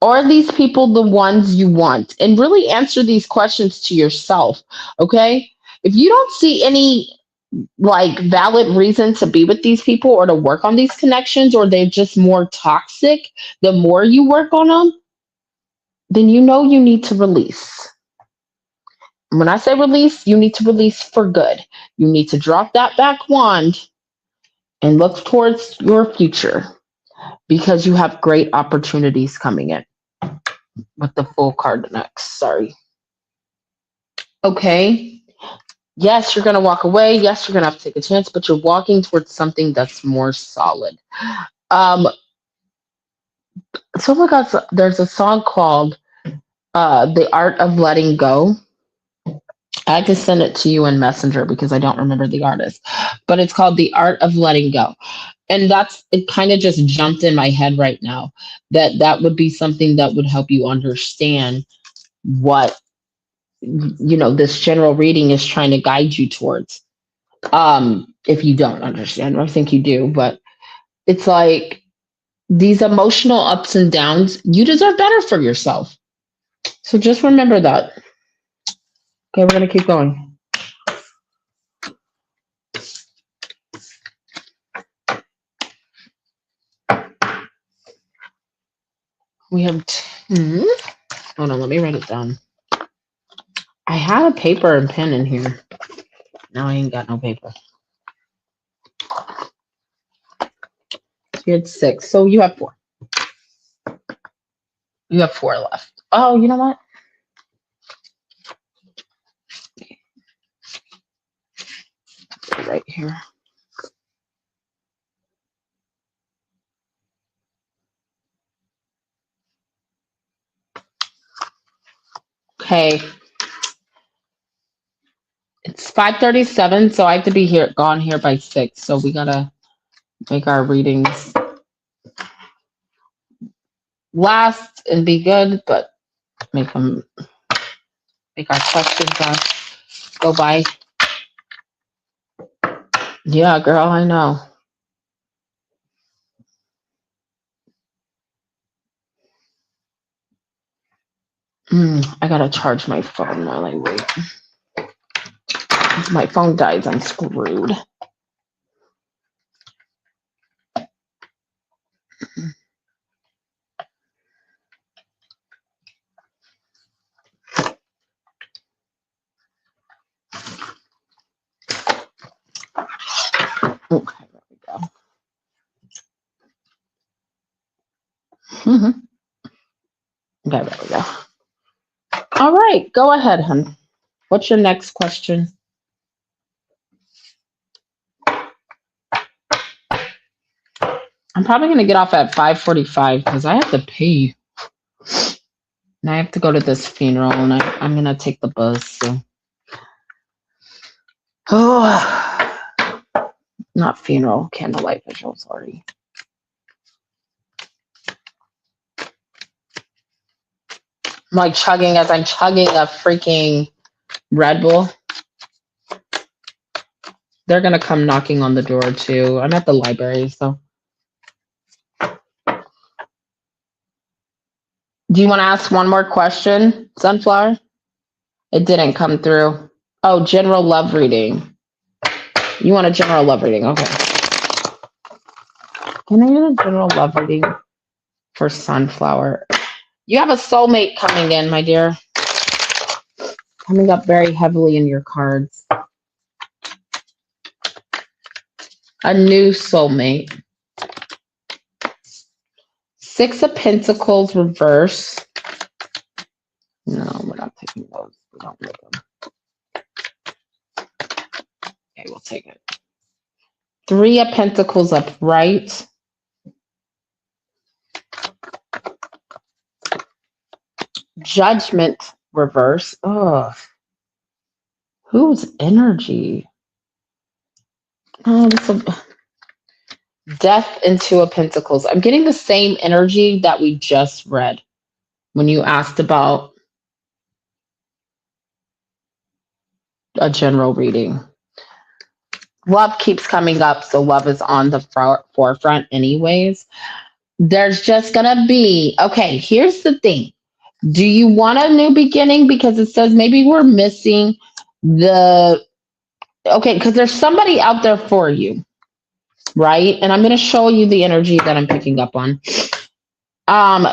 Are these people the ones you want? And really answer these questions to yourself. Okay. If you don't see any like valid reason to be with these people or to work on these connections, or they're just more toxic, the more you work on them, then you need to release. When I say release, you need to release for good. You need to drop that back wand and look towards your future, because you have great opportunities coming in with the full card next. Sorry. Okay. Yes, you're going to walk away. Yes, you're going to have to take a chance, but you're walking towards something that's more solid. Um, so, oh my God, there's a song called The Art of Letting Go. I had to send it to you in Messenger because I don't remember the artist, but it's called The Art of Letting Go. And it kind of just jumped in my head right now, that would be something that would help you understand what, this general reading is trying to guide you towards. If you don't understand, I think you do, but it's like these emotional ups and downs, you deserve better for yourself. So just remember that. Okay, we're going to keep going. We have hold on, let me write it down. I had a paper and pen in here. Now I ain't got no paper. You had 6, so you have 4. You have 4 left. Oh, you know what? Right here. Okay. It's 5:37, so I have to be gone here by 6. So we gotta make our readings last and be good, but make our questions go by. Yeah, girl, I know. I gotta charge my phone while I wait. If my phone dies, I'm screwed. Okay, there we go. Mhm. Okay, there we go. All right, go ahead, hun. What's your next question? I'm probably gonna get off at 5:45 because I have to pee. And I have to go to this funeral, and I'm gonna take the bus. So. Oh, not funeral, candlelight vigil. Sorry. I'm like chugging as I'm chugging a freaking Red Bull. They're gonna come knocking on the door too. I'm at the library, so. Do you want to ask one more question, Sunflower? It didn't come through. Oh, general love reading. You want a general love reading? Okay. Can I do a general love reading for Sunflower? You have a soulmate coming in, my dear. Coming up very heavily in your cards. A new soulmate. Six of Pentacles reverse. No, we're not taking those. We don't need them. Okay, we'll take it. Three of Pentacles upright. Judgment reverse. Ugh. Whose energy? Oh, this will... Death and Two of Pentacles. I'm getting the same energy that we just read when you asked about a general reading. Love keeps coming up, so love is on the forefront anyways. There's just gonna be, okay, here's the thing. Do you want a new beginning? Because it says maybe we're missing the, okay, because there's somebody out there for you, right? And I'm gonna show you the energy that I'm picking up on.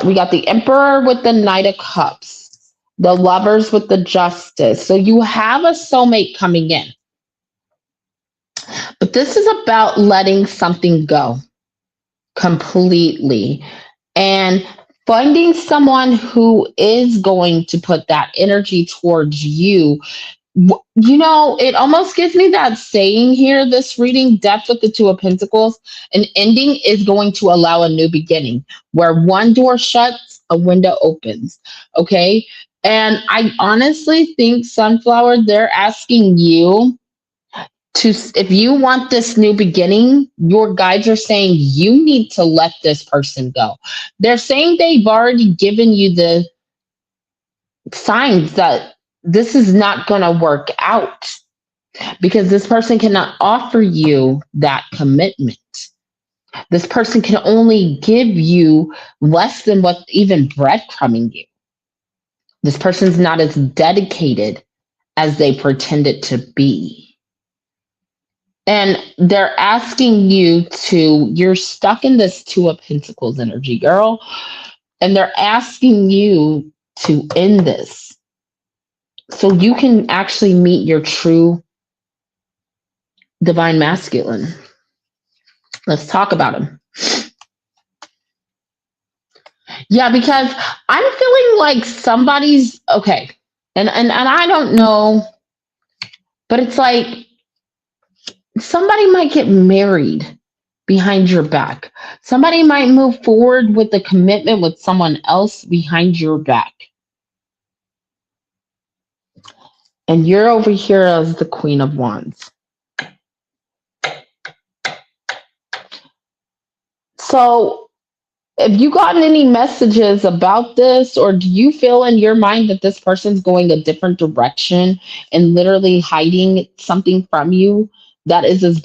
We got the Emperor with the Knight of Cups, the Lovers with the Justice. So you have a soulmate coming in. But this is about letting something go completely and finding someone who is going to put that energy towards you. You know, it almost gives me that saying here, this reading, Death with the Two of Pentacles. An ending is going to allow a new beginning. Where one door shuts, a window opens. Okay. And I honestly think, Sunflower, they're asking you to, if you want this new beginning, your guides are saying you need to let this person go. They're saying they've already given you the signs that this is not going to work out because this person cannot offer you that commitment. This person can only give you less than what even breadcrumbing you. This person's not as dedicated as they pretended to be. And they're asking you to, you're stuck in this Two of Pentacles energy, girl. And they're asking you to end this so you can actually meet your true divine masculine. Let's talk about him. Yeah, because I'm feeling like somebody's okay. And I don't know, but it's like somebody might get married behind your back. Somebody might move forward with a commitment with someone else behind your back. And you're over here as the Queen of Wands. So, have you gotten any messages about this, or do you feel in your mind that this person's going a different direction and literally hiding something from you that is as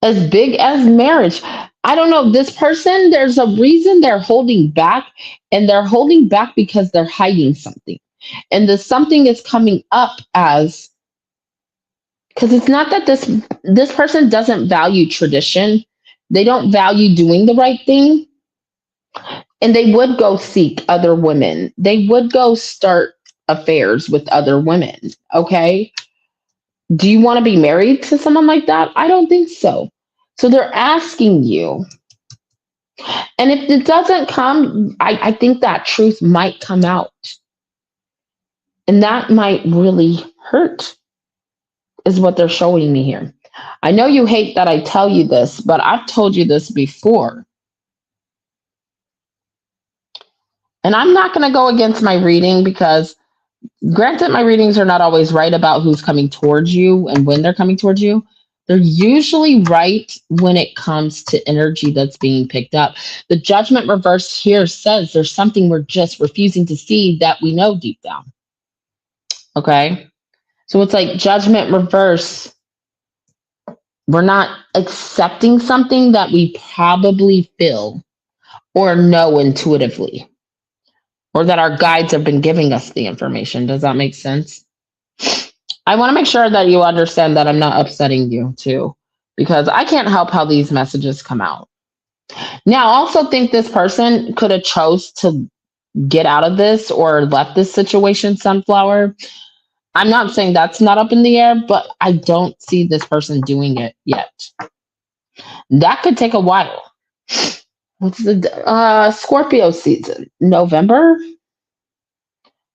as big as marriage. I don't know. This person, there's a reason they're holding back, and they're holding back because they're hiding something. And the something is coming up as, because it's not that this person doesn't value tradition. They don't value doing the right thing, and they would go seek other women. They would go start affairs with other women. Okay? Do you want to be married to someone like that? I don't think so. So they're asking you. And if it doesn't come, I think that truth might come out. And that might really hurt, is what they're showing me here. I know you hate that I tell you this, but I've told you this before. And I'm not going to go against my reading because, granted, my readings are not always right about who's coming towards you and when they're coming towards you. They're usually right when it comes to energy that's being picked up. The judgment reverse here says there's something we're just refusing to see that we know deep down. Okay? So it's like judgment reverse. We're not accepting something that we probably feel or know intuitively, or that our guides have been giving us the information. Does that make sense? I want to make sure that you understand that I'm not upsetting you too, because I can't help how these messages come out. Now, I also think this person could have chose to get out of this or left this situation, Sunflower. I'm not saying that's not up in the air, but I don't see this person doing it yet. That could take a while. What's the Scorpio season? November?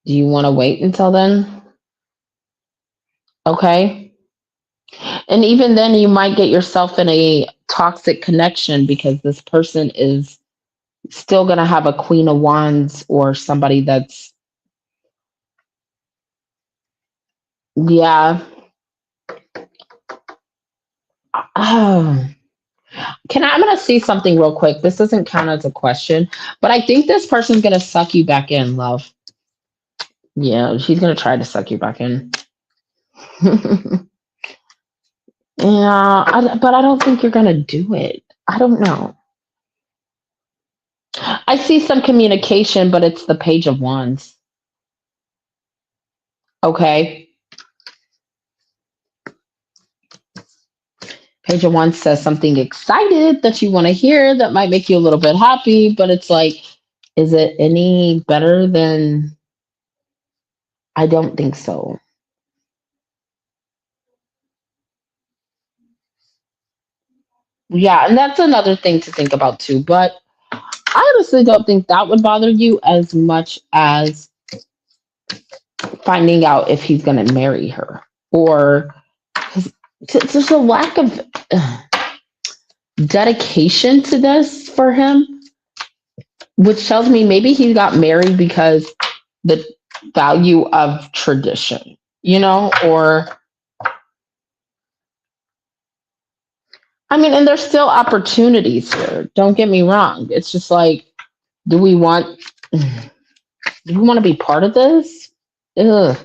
Do you want to wait until then? Okay. And even then, you might get yourself in a toxic connection because this person is still going to have a Queen of Wands or somebody that's, yeah. Oh. I'm going to see something real quick. This doesn't count as a question, but I think this person's going to suck you back in, love. Yeah, she's going to try to suck you back in. Yeah, but I don't think you're going to do it. I don't know. I see some communication, but it's the Page of Wands. Okay. Page of Wands says something excited that you want to hear that might make you a little bit happy, but it's like, is it any better than? I don't think so. Yeah, and that's another thing to think about too. But I honestly don't think that would bother you as much as finding out if he's going to marry her, or there's a lack of dedication to this for him, which tells me maybe he got married because the value of tradition, or I mean, and there's still opportunities here. Don't get me wrong. It's just like, do we want to be part of this? Ugh.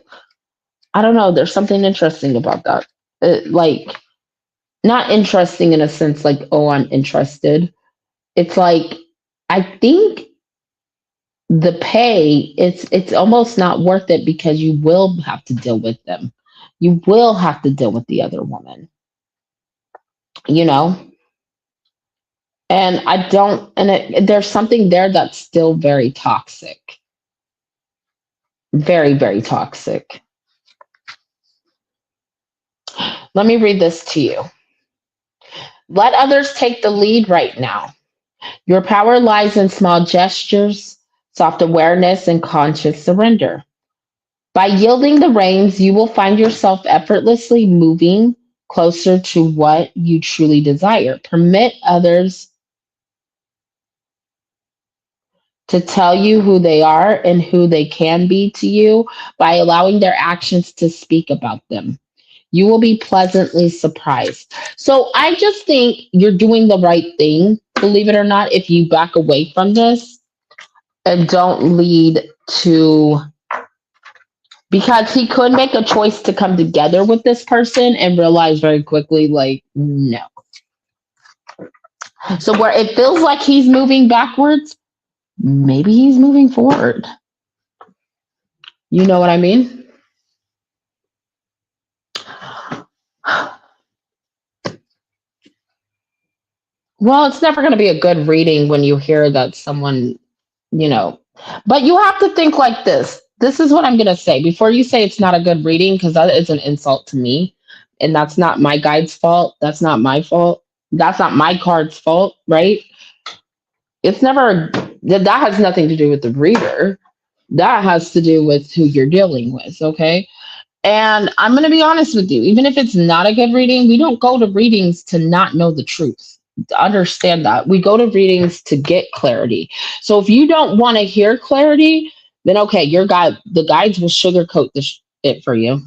I don't know. There's something interesting about that. Like, not interesting in a sense like, oh, I'm interested. It's like, I think the pay, it's almost not worth it because you will have to deal with them. You will have to deal with the other woman, you know? And I don't, and there's something there that's still very toxic. Very, very toxic. Let me read this to you. Let others take the lead right now. Your power lies in small gestures, soft awareness, and conscious surrender. By yielding the reins, you will find yourself effortlessly moving closer to what you truly desire. Permit others to tell you who they are and who they can be to you by allowing their actions to speak about them. You will be pleasantly surprised. So I just think you're doing the right thing, believe it or not, if you back away from this and don't lead to because he could make a choice to come together with this person and realize very quickly, like, no. So where it feels like he's moving backwards, maybe he's moving forward. You know what I mean? Well, it's never going to be a good reading when you hear that someone, you know, but you have to think like this. This is what I'm going to say before you say it's not a good reading, because that is an insult to me. And that's not my guide's fault. That's not my fault. That's not my card's fault, right? It's never, that has nothing to do with the reader. That has to do with who you're dealing with, okay? And I'm going to be honest with you, even if it's not a good reading, we don't go to readings to not know the truth. Understand that. We go to readings to get clarity. So if you don't want to hear clarity, then okay, your guide, the guides will sugarcoat it for you,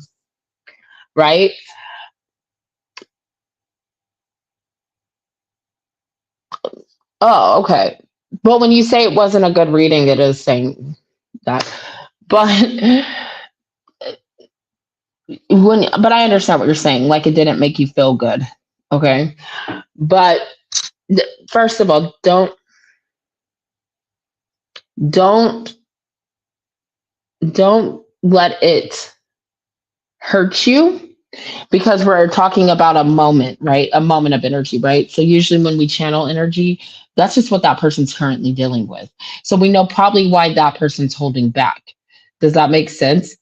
right? Oh, okay. But when you say it wasn't a good reading, it is saying that. But but I understand what you're saying. Like it didn't make you feel good. Okay. But first of all, don't don't let it hurt you, because we're talking about a moment, right? A moment of energy, right? So usually when we channel energy, that's just what that person's currently dealing with. So we know probably why that person's holding back. Does that make sense?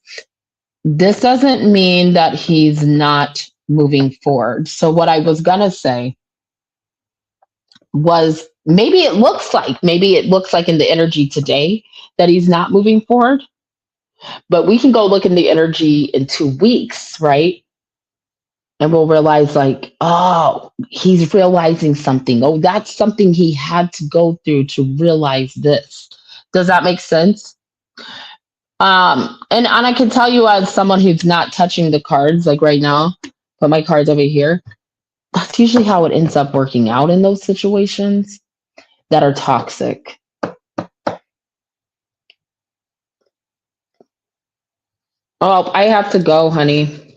This doesn't mean that he's not moving forward. So what I was going to say was maybe it looks like in the energy today that he's not moving forward, but we can go look in the energy in 2 weeks, right? And we'll realize like, oh, he's realizing something. Oh, that's something he had to go through to realize this. Does that make sense? And I can tell you as someone who's not touching the cards, like right now, put my cards over here. That's usually how it ends up working out in those situations that are toxic. Oh, I have to go, honey.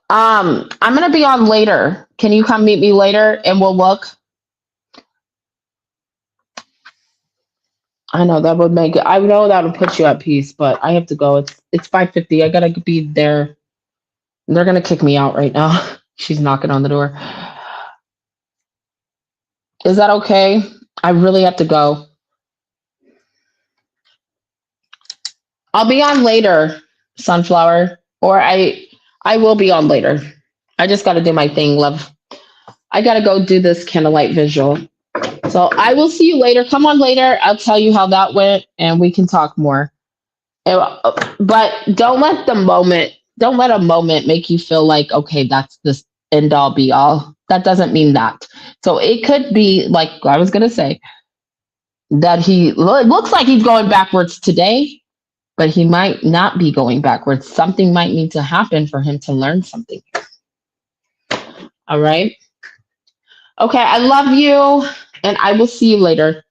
I'm gonna be on later. Can you come meet me later and we'll look? I know that would make it. I know that would put you at peace, but I have to go. It's 5:50. I gotta be there. They're gonna kick me out right now. She's knocking on the door. Is that okay? I really have to go. I'll be on later, Sunflower, or I will be on later. I just got to do my thing, love. I got to go do this candlelight visual. So I will see you later. Come on later. I'll tell you how that went and we can talk more. But don't let a moment make you feel like, okay, that's this end all be all. That doesn't mean that. So it could be like I was going to say that it looks like he's going backwards today, but he might not be going backwards. Something might need to happen for him to learn something. All right. Okay. I love you and I will see you later.